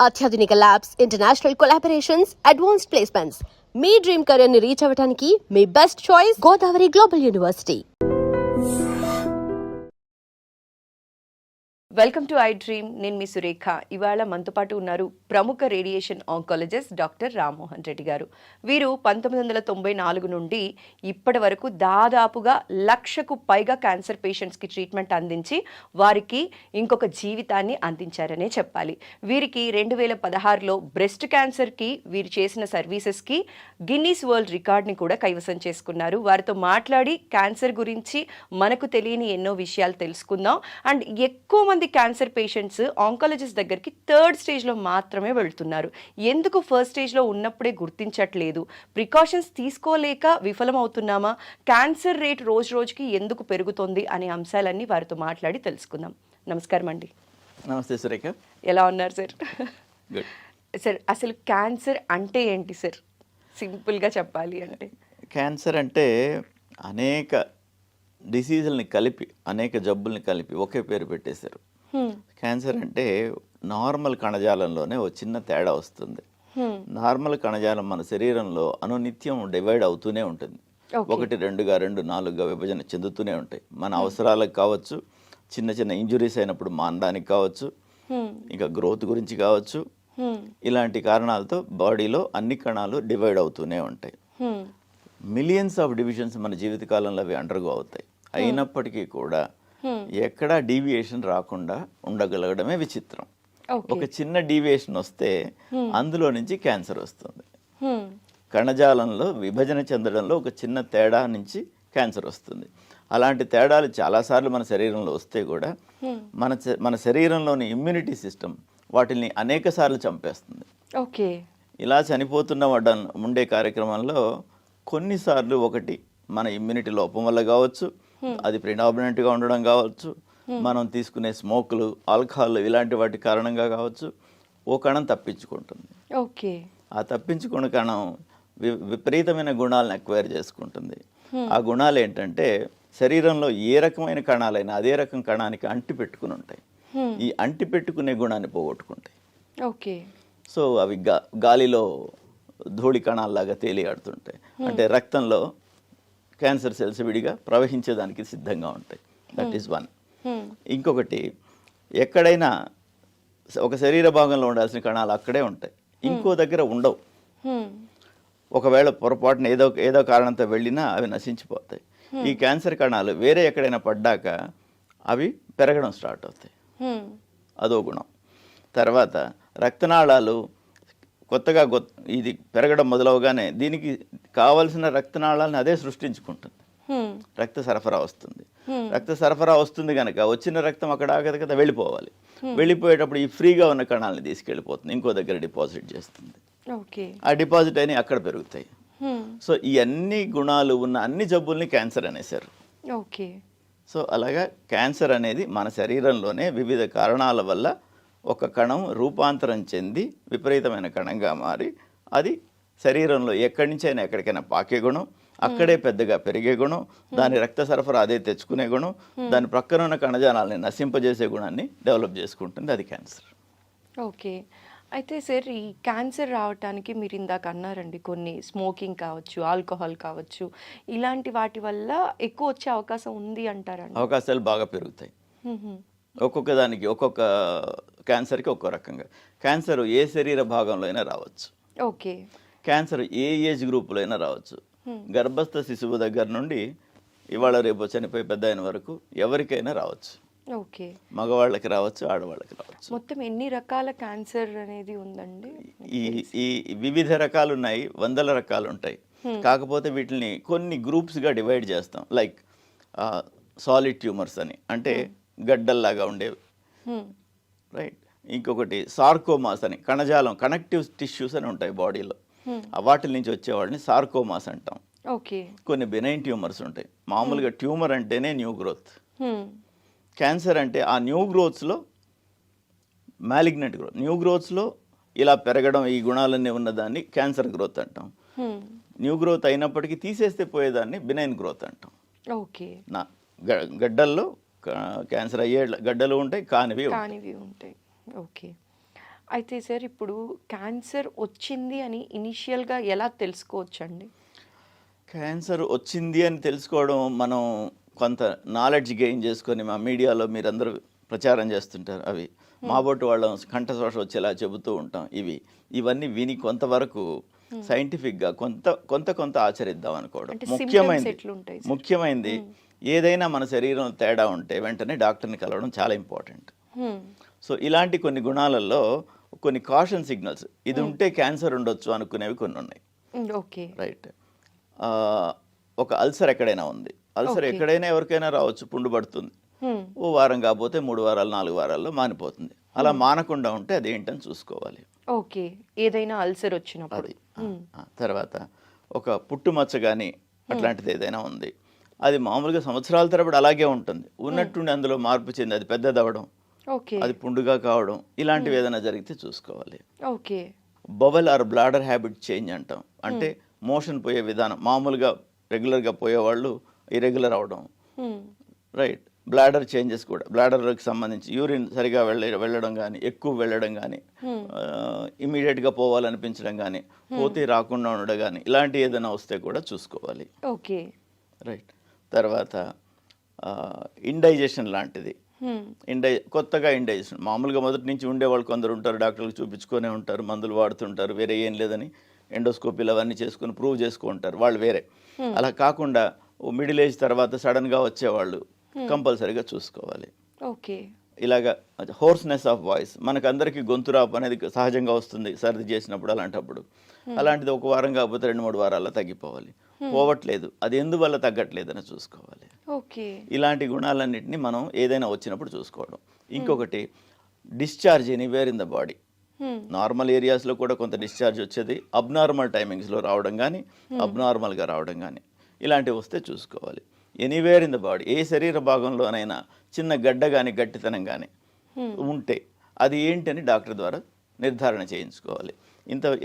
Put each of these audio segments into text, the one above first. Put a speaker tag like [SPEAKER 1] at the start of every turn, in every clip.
[SPEAKER 1] అత్యాధునిక labs, international collaborations, advanced placements. మీ dream career ని రీచ్ అవ్వడానికి మీ best choice Godavari global university.
[SPEAKER 2] Welcome to ఐ డ్రీమ్. నేను మీ సురేఖ. ఇవాళ మనతో పాటు ఉన్నారు ప్రముఖ radiation oncologist doctor Rammohan Reddy garu. వీరు 1994 నుండి ఇప్పటి వరకు దాదాపుగా 1,00,000కు పైగా క్యాన్సర్ పేషెంట్స్కి ట్రీట్మెంట్ అందించి వారికి ఇంకొక జీవితాన్ని అందించారనే చెప్పాలి. వీరికి 2016లో బ్రెస్ట్ క్యాన్సర్కి వీరు చేసిన సర్వీసెస్కి గిన్నీస్ వరల్డ్ రికార్డ్ని కూడా కైవసం చేసుకున్నారు. వారితో మాట్లాడి క్యాన్సర్ గురించి మనకు తెలియని ఎన్నో విషయాలు తెలుసుకుందాం. అండ్ ఎక్కువ మంది క్యాన్సర్ పేషెంట్స్ ఆంకాలజిస్ట్ దగ్గరికి 3rd స్టేజ్లో మాత్రమే వెళ్తున్నారు. ఎందుకు ఫస్ట్ స్టేజ్లో ఉన్నప్పుడే గుర్తించట్లేదు? ప్రికాషన్స్ తీసుకోలేక విఫలమవుతున్నామా? క్యాన్సర్ రేట్ రోజు రోజుకి ఎందుకు పెరుగుతుంది అనే అంశాలన్నీ వారితో మాట్లాడి తెలుసుకుందాం. నమస్కారం అండి.
[SPEAKER 3] నమస్తే సురేఖ.
[SPEAKER 2] ఎలా ఉన్నారు సార్?
[SPEAKER 3] గుడ్
[SPEAKER 2] సార్, అసలు క్యాన్సర్ అంటే ఏంటి సార్? సింపుల్గా చెప్పాలి అంటే
[SPEAKER 3] క్యాన్సర్ అంటే అనేక డిసీజుల్ని కలిపి, అనేక జబ్బుల్ని కలిపి ఒకే పేరు పెట్టేశారు. క్యాన్సర్ అంటే నార్మల్ కణజాలంలోనే ఒక చిన్న తేడా వస్తుంది. నార్మల్ కణజాలం మన శరీరంలో అనునిత్యం డివైడ్ అవుతూనే ఉంటుంది. 1, 2గా 2, 4గా విభజన చెందుతూనే ఉంటాయి. మన అవసరాలకు కావచ్చు, చిన్న చిన్న ఇంజురీస్ అయినప్పుడు మానడానికి కావచ్చు, ఇంకా గ్రోత్ గురించి కావచ్చు, ఇలాంటి కారణాలతో బాడీలో అన్ని కణాలు డివైడ్ అవుతూనే ఉంటాయి. మిలియన్స్ ఆఫ్ డివిజన్స్ మన జీవితకాలంలో అవి అండర్గో అవుతాయి. అయినప్పటికీ కూడా ఎక్కడా డీవియేషన్ రాకుండా ఉండగలగడమే విచిత్రం. ఒక చిన్న డీవియేషన్ వస్తే అందులో నుంచి క్యాన్సర్ వస్తుంది. కణజాలంలో విభజన చెందడంలో ఒక చిన్న తేడా నుంచి క్యాన్సర్ వస్తుంది. అలాంటి తేడాలు చాలాసార్లు మన శరీరంలో వస్తే కూడా మన శరీరంలోని ఇమ్యూనిటీ సిస్టమ్ వాటిని అనేక సార్లు చంపేస్తుంది.
[SPEAKER 2] ఓకే. ఇలా
[SPEAKER 3] చనిపోతున్న ఉండే కార్యక్రమంలో కొన్నిసార్లు ఒకటి మన ఇమ్యూనిటీ లోపం వల్ల కావచ్చు, అది ప్రిడామినెంట్గా ఉండడం కావచ్చు, మనం తీసుకునే స్మోకులు, ఆల్కహాల్ ఇలాంటి వాటి కారణంగా కావచ్చు, ఓ కణం తప్పించుకుంటుంది.
[SPEAKER 2] ఓకే.
[SPEAKER 3] ఆ తప్పించుకున్న కణం విపరీతమైన గుణాలను అక్వైర్ చేసుకుంటుంది. ఆ గుణాలు ఏంటంటే శరీరంలో ఏ రకమైన కణాలైనా అదే రకం కణానికి అంటి పెట్టుకుని ఉంటాయి. ఈ అంటి పెట్టుకునే గుణాన్ని పోగొట్టుకుంటాయి.
[SPEAKER 2] ఓకే.
[SPEAKER 3] సో అవి గాలిలో ధూళి కణాల్లాగా తేలియాడుతుంటాయి. అంటే రక్తంలో క్యాన్సర్ సెల్స్ విడిగా ప్రవహించేదానికి సిద్ధంగా ఉంటాయి. That is one. ఇంకొకటి, ఎక్కడైనా ఒక శరీర భాగంలో ఉండాల్సిన కణాలు అక్కడే ఉంటాయి, ఇంకో దగ్గర ఉండవు. ఒకవేళ పొరపాటున ఏదో కారణంతో వెళ్ళినా అవి నశించిపోతాయి. ఈ క్యాన్సర్ కణాలు వేరే ఎక్కడైనా పడ్డాక అవి పెరగడం స్టార్ట్ అవుతాయి. అదో గుణం. తర్వాత రక్తనాళాలు కొత్తగా ఇది పెరగడం మొదలవగానే దీనికి కావలసిన రక్తనాళాలను అదే సృష్టించుకుంటుంది. రక్త సరఫరా వస్తుంది. రక్త సరఫరా వస్తుంది కనుక వచ్చిన రక్తం అక్కడ ఆగదు కదా, వెళ్ళిపోవాలి. వెళ్ళిపోయేటప్పుడు ఈ ఫ్రీగా ఉన్న కణాలను తీసుకెళ్ళిపోతుంది, ఇంకో దగ్గర డిపాజిట్ చేస్తుంది. ఆ డిపాజిట్ అయినా అక్కడ పెరుగుతాయి. సో ఈ అన్ని గుణాలు ఉన్న అన్ని జబ్బుల్ని క్యాన్సర్ అనేసారు. సో అలాగా క్యాన్సర్ అనేది మన శరీరంలోనే వివిధ కారణాల వల్ల ఒక కణం రూపాంతరం చెంది విపరీతమైన కణంగా మారి అది శరీరంలో ఎక్కడి నుంచి అయినా ఎక్కడికైనా పాకే గుణం, అక్కడే పెద్దగా పెరిగే గుణం, దాని రక్త సరఫరా అదే తెచ్చుకునే గుణం, దాని ప్రక్కన ఉన్న కణజాలాన్ని నశింపజేసే గుణాన్ని డెవలప్ చేసుకుంటుంది. అది క్యాన్సర్.
[SPEAKER 2] ఓకే. అయితే సార్, ఈ క్యాన్సర్ రావడానికి మీరు ఇందాక అన్నారండి, కొన్ని స్మోకింగ్ కావచ్చు, ఆల్కహాల్ కావచ్చు, ఇలాంటి వాటి వల్ల ఎక్కువ వచ్చే అవకాశం ఉంది అంటారండి?
[SPEAKER 3] అవకాశాలు బాగా పెరుగుతాయి. ఒక్కొక్క దానికి ఒక్కొక్క క్యాన్సర్కి ఒక్కో రకంగా. క్యాన్సర్ ఏ శరీర భాగంలో అయినా రావచ్చు.
[SPEAKER 2] ఓకే.
[SPEAKER 3] క్యాన్సర్ ఏ ఏజ్ గ్రూప్లో అయినా రావచ్చు. గర్భస్థ శిశువు దగ్గర నుండి ఇవాళ రేపు చనిపోయి పెద్ద అయిన వరకు ఎవరికైనా రావచ్చు.
[SPEAKER 2] ఓకే.
[SPEAKER 3] మగవాళ్ళకి రావచ్చు, ఆడవాళ్ళకి రావచ్చు.
[SPEAKER 2] మొత్తం ఎన్ని రకాల క్యాన్సర్ అనేది ఉందండి?
[SPEAKER 3] ఈ వివిధ రకాలు ఉన్నాయి, 100 రకాలు ఉంటాయి. కాకపోతే వీటిని కొన్ని గ్రూప్స్గా డివైడ్ చేస్తాం. లైక్ సాలిడ్ ట్యూమర్స్ అని, అంటే గడ్డల్లాగా ఉండేవి, రైట్. ఇంకొకటి సార్కోమాస్ అని, కణజాలం కనెక్టివ్ టిష్యూస్ అని ఉంటాయి బాడీలో, వాటి నుంచి వచ్చేవాడిని సార్కోమాస్ అంటాం.
[SPEAKER 2] ఓకే.
[SPEAKER 3] కొన్ని బెనైన్ ట్యూమర్స్ ఉంటాయి. మామూలుగా ట్యూమర్ అంటేనే న్యూ గ్రోత్. క్యాన్సర్ అంటే ఆ న్యూ గ్రోత్స్లో మ్యాలిగ్నెంట్ గ్రోత్, న్యూ గ్రోత్స్లో ఇలా పెరగడం, ఈ గుణాలన్నీ ఉన్నదాన్ని క్యాన్సర్ గ్రోత్ అంటాం. న్యూ గ్రోత్ అయినప్పటికీ తీసేస్తే పోయేదాన్ని బినైన్ గ్రోత్ అంటాం.
[SPEAKER 2] ఓకే.
[SPEAKER 3] గడ్డల్లో క్యాన్సర్ అయ్యే గడ్డలు ఉంటాయి, కానివి
[SPEAKER 2] ఉంటాయి. ఓకే. అయితే సార్ ఇప్పుడు క్యాన్సర్ వచ్చింది అని ఇనిషియల్గా ఎలా తెలుసుకోవచ్చండి?
[SPEAKER 3] క్యాన్సర్ వచ్చింది అని తెలుసుకోవడం మనం కొంత నాలెడ్జ్ గెయిన్ చేసుకొని మా మీడియాలో మీరందరూ ప్రచారం చేస్తుంటారు. అవి మాబోటి వాళ్ళం కంఠశోష వచ్చేలా చెబుతూ ఉంటాం. ఇవన్నీ విని కొంతవరకు సైంటిఫిక్గా కొంత ఆచరిద్దాం అనుకోవడం
[SPEAKER 2] అంటే
[SPEAKER 3] ముఖ్యమైనది.
[SPEAKER 2] symptoms ఎట్లుంటాయి?
[SPEAKER 3] ముఖ్యమైనది ఏదైనా మన శరీరంలో తేడా ఉంటే వెంటనే డాక్టర్ని కలవడం చాలా ఇంపార్టెంట్. సో ఇలాంటి కొన్ని గుణాలలో కొన్ని కాషన్ సిగ్నల్స్, ఇది ఉంటే క్యాన్సర్ ఉండొచ్చు అనుకునేవి కొన్ని ఉన్నాయి.
[SPEAKER 2] Okay,
[SPEAKER 3] right. ఒక అల్సర్ ఎక్కడైనా ఉంది, అల్సర్ ఎక్కడైనా ఎవరికైనా రావచ్చు, పుండు పడుతుంది, ఓ వారం కాకపోతే 3 వారాలు 4 వారాల్లో మానిపోతుంది. అలా మానకుండా ఉంటే అదేంటని చూసుకోవాలి.
[SPEAKER 2] ఓకే, ఏదైనా అల్సర్ వచ్చినప్పుడు.
[SPEAKER 3] అది తర్వాత ఒక పుట్టుమచ్చ కానీ అట్లాంటిది ఏదైనా ఉంది, అది మామూలుగా సంవత్సరాల తరబడి అలాగే ఉంటుంది, ఉన్నట్టుండి అందులో మార్పు చెంది అది పెద్దదవడం,
[SPEAKER 2] ఓకే,
[SPEAKER 3] అది పుండుగా కావడం, ఇలాంటివి ఏదైనా జరిగితే చూసుకోవాలి.
[SPEAKER 2] Okay,
[SPEAKER 3] bowel or bladder habit change అంటాం. అంటే మోషన్ పోయే విధానం, మామూలుగా రెగ్యులర్గా పోయేవాళ్ళు ఇరెగ్యులర్ అవడం, రైట్. బ్లాడర్ చేంజెస్ కూడా, బ్లాడర్కి సంబంధించి యూరిన్ సరిగా వెళ్ళడం కానీ, ఎక్కువ వెళ్ళడం కానీ, ఇమీడియట్గా పోవాలనిపించడం కానీ, పోతే రాకుండా ఉండడం కానీ, ఇలాంటి ఏదైనా వస్తే కూడా చూసుకోవాలి.
[SPEAKER 2] Okay,
[SPEAKER 3] right. తర్వాత ఇండైజెషన్ లాంటిది, కొత్తగా ఇండైజెషన్, మామూలుగా మొదటి నుంచి ఉండేవాళ్ళు కొందరు ఉంటారు, డాక్టర్లకు చూపించుకొనే ఉంటారు, మందులు వాడుతుంటారు, వేరే ఏం లేదని ఎండోస్కోపీలు అవన్నీ చేసుకుని ప్రూవ్ చేసుకుంటారు, వాళ్ళు వేరే. అలా కాకుండా మిడిల్ ఏజ్ తర్వాత సడన్గా వచ్చేవాళ్ళు కంపల్సరీగా చూసుకోవాలి.
[SPEAKER 2] ఓకే,
[SPEAKER 3] ఇలాగా హోర్స్నెస్ ఆఫ్ వాయిస్, మనకు అందరికీ గొంతు రాపు అనేది సహజంగా వస్తుంది సర్ది చేసినప్పుడు, అలాంటిది ఒక వారం కాకపోతే 2-3 వారాల్లో తగ్గిపోవాలి, పోవట్లేదు, అది ఎందువల్ల తగ్గట్లేదని చూసుకోవాలి.
[SPEAKER 2] ఓకే,
[SPEAKER 3] ఇలాంటి గుణాలన్నింటినీ మనం ఏదైనా వచ్చినప్పుడు చూసుకోవడం. ఇంకొకటి discharge anywhere in the body. Normal ఏరియాస్లో కూడా కొంత డిశ్చార్జ్ వచ్చేది, అబ్నార్మల్ టైమింగ్స్లో రావడం కానీ, అబ్నార్మల్గా రావడం కానీ, ఇలాంటివి వస్తే చూసుకోవాలి. ఎనీవేర్ ఇన్ ద బాడీ, ఏ శరీర భాగంలోనైనా చిన్న గడ్డ కానీ గట్టితనం కానీ ఉంటే అది ఏంటని డాక్టర్ ద్వారా నిర్ధారణ చేయించుకోవాలి.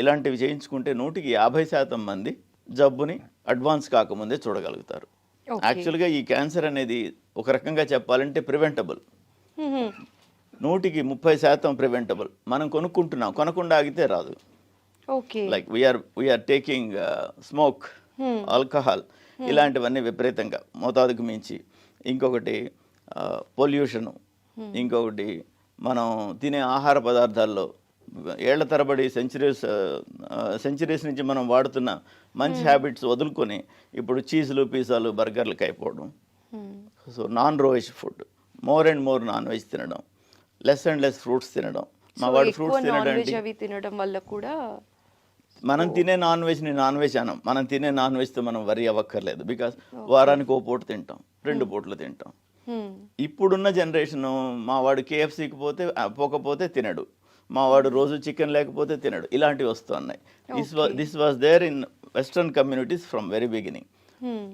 [SPEAKER 3] ఇలాంటివి చేయించుకుంటే 150% మంది జబ్బుని అడ్వాన్స్ కాకముందే చూడగలుగుతారు. యాక్చువల్గా ఈ క్యాన్సర్ అనేది ఒక రకంగా చెప్పాలంటే ప్రివెంటబుల్, 130% ప్రివెంటబుల్. మనం కొనుక్కుంటున్నాం, కొనకుండా ఆగితే రాదు. Like we are taking smoke, alcohol, ఇలాంటివన్నీ విపరీతంగా మోతాదుకు మించి, ఇంకొకటి పొల్యూషను, ఇంకొకటి మనం తినే ఆహార పదార్థాల్లో ఏళ్ల తరబడి సెంచరీస్ నుంచి మనం వాడుతున్న మంచి హ్యాబిట్స్ వదులుకొని ఇప్పుడు చీజులు, పిజ్జాలు, బర్గర్లకు అయిపోవడం. So non nourish food, more and more non veg తినడం, లెస్ అండ్ లెస్ ఫ్రూట్స్ తినడం. మా వాడు ఫ్రూట్స్
[SPEAKER 2] తినడం వల్ల కూడా
[SPEAKER 3] మనం తినే నాన్ వెజ్ని నాన్ వెజ్ అనం, మనం తినే నాన్ వెజ్తో మనం వరి అవ్వక్కర్లేదు. బికాస్ వారానికి ఓ పూట తింటాం, 2 పూటలు తింటాం. ఇప్పుడున్న జనరేషను, మా వాడు KFCకి పోకపోతే తినడు, మా వాడు రోజు చికెన్ లేకపోతే తినడు, ఇలాంటివి వస్తున్నాయి. This was there in western communities from very beginning.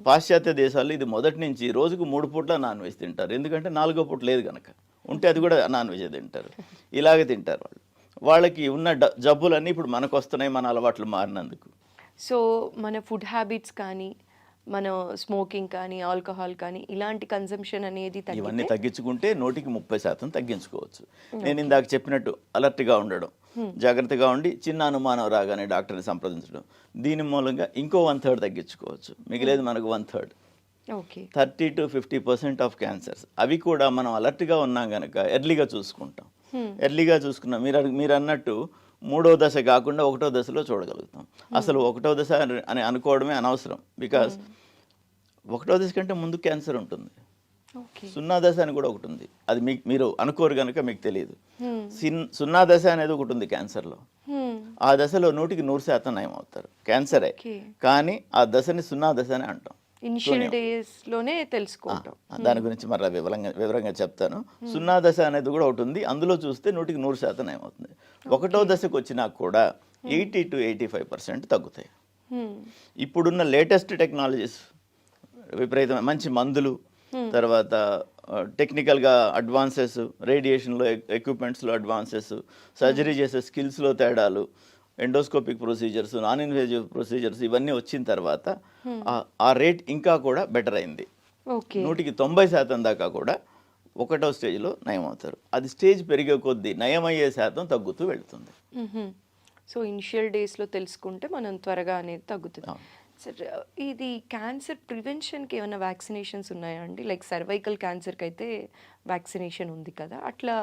[SPEAKER 3] పాశ్చాత్య దేశాల్లో ఇది మొదటి నుంచి రోజుకు 3 పూట్ల నాన్ వెజ్ తింటారు, ఎందుకంటే 4వ పూట లేదు కనుక, ఉంటే అది కూడా నాన్ వెజ్ తింటారు, ఇలాగే తింటారు వాళ్ళు. వాళ్ళకి ఉన్న జబ్బులన్నీ ఇప్పుడు మనకు వస్తున్నాయి, మన అలవాట్లు మారినందుకు.
[SPEAKER 2] సో మన ఫుడ్ హ్యాబిట్స్ కానీ, మన స్మోకింగ్ కానీ, ఆల్కహాల్ కానీ, ఇలాంటి కన్సంప్షన్ అనేది
[SPEAKER 3] ఇవన్నీ తగ్గించుకుంటే 130% తగ్గించుకోవచ్చు. నేను ఇందాక చెప్పినట్టు అలర్ట్గా ఉండడం, జాగ్రత్తగా ఉండి చిన్న అనుమానం రాగానే డాక్టర్ని సంప్రదించడం, దీని మూలంగా ఇంకో 1/3 తగ్గించుకోవచ్చు. మిగిలేదు మనకు 1/3. 30 to 50% ఆఫ్ క్యాన్సర్స్, అవి కూడా మనం అలర్ట్గా ఉన్నాం కనుక ఎర్లీగా చూసుకుంటాం. ఎర్లీగా చూసుకున్నాం, మీరు అన్నట్టు 3వ దశ కాకుండా 1వ దశలో చూడగలుగుతాం. అసలు 1వ దశ అని అనుకోవడమే అనవసరం. బికాస్ 1వ దశ కంటే ముందు క్యాన్సర్ ఉంటుంది, 0 దశ అని కూడా ఒకటి ఉంది, అది మీరు అనుకోరు కనుక మీకు తెలియదు. 0 దశ అనేది ఒకటి ఉంది క్యాన్సర్లో. ఆ దశలో 100% నయం అవుతారు, క్యాన్సరే, కానీ ఆ దశని 0 దశ అని అంటాం.
[SPEAKER 2] ఇనిషియల్ డేస్ లోనే తెలుసుకుంటాం.
[SPEAKER 3] దాని గురించి మరలా వివరంగా చెప్తాను. 0 దశ అనేది కూడా ఒకటి ఉంది, అందులో చూస్తే 100% ఏమవుతుంది. 1వ దశకు వచ్చినా కూడా 80 to 85% తగ్గుతాయి. ఇప్పుడున్న లేటెస్ట్ టెక్నాలజీస్, విపరీతమైన మంచి మందులు, తర్వాత టెక్నికల్గా అడ్వాన్సెస్, రేడియేషన్లో ఎక్విప్మెంట్స్లో అడ్వాన్సెస్, సర్జరీ చేసే స్కిల్స్లో తేడాలు, endoscopic procedures, non invasive procedures, ఇవన్నీ వచ్చిన తర్వాత ఆ రేట్ ఇంకా కూడా బెటర్ అయింది. 90% దాకా కూడా ఒకటో స్టేజ్లో నయం అవుతారు. అది స్టేజ్ పెరిగే కొద్దీ నయమయ్యే శాతం తగ్గుతూ వెళ్తుంది.
[SPEAKER 2] సో ఇనిషియల్ డేస్లో తెలుసుకుంటే మనం త్వరగా అనేది తగ్గుతుంది.
[SPEAKER 3] అవును.
[SPEAKER 2] సార్ ఇది క్యాన్సర్ ప్రివెన్షన్కి ఏమైనా వ్యాక్సినేషన్స్ ఉన్నాయా అండి? లైక్ సర్వైకల్ క్యాన్సర్కి అయితే వ్యాక్సినేషన్ ఉంది కదా, అట్లా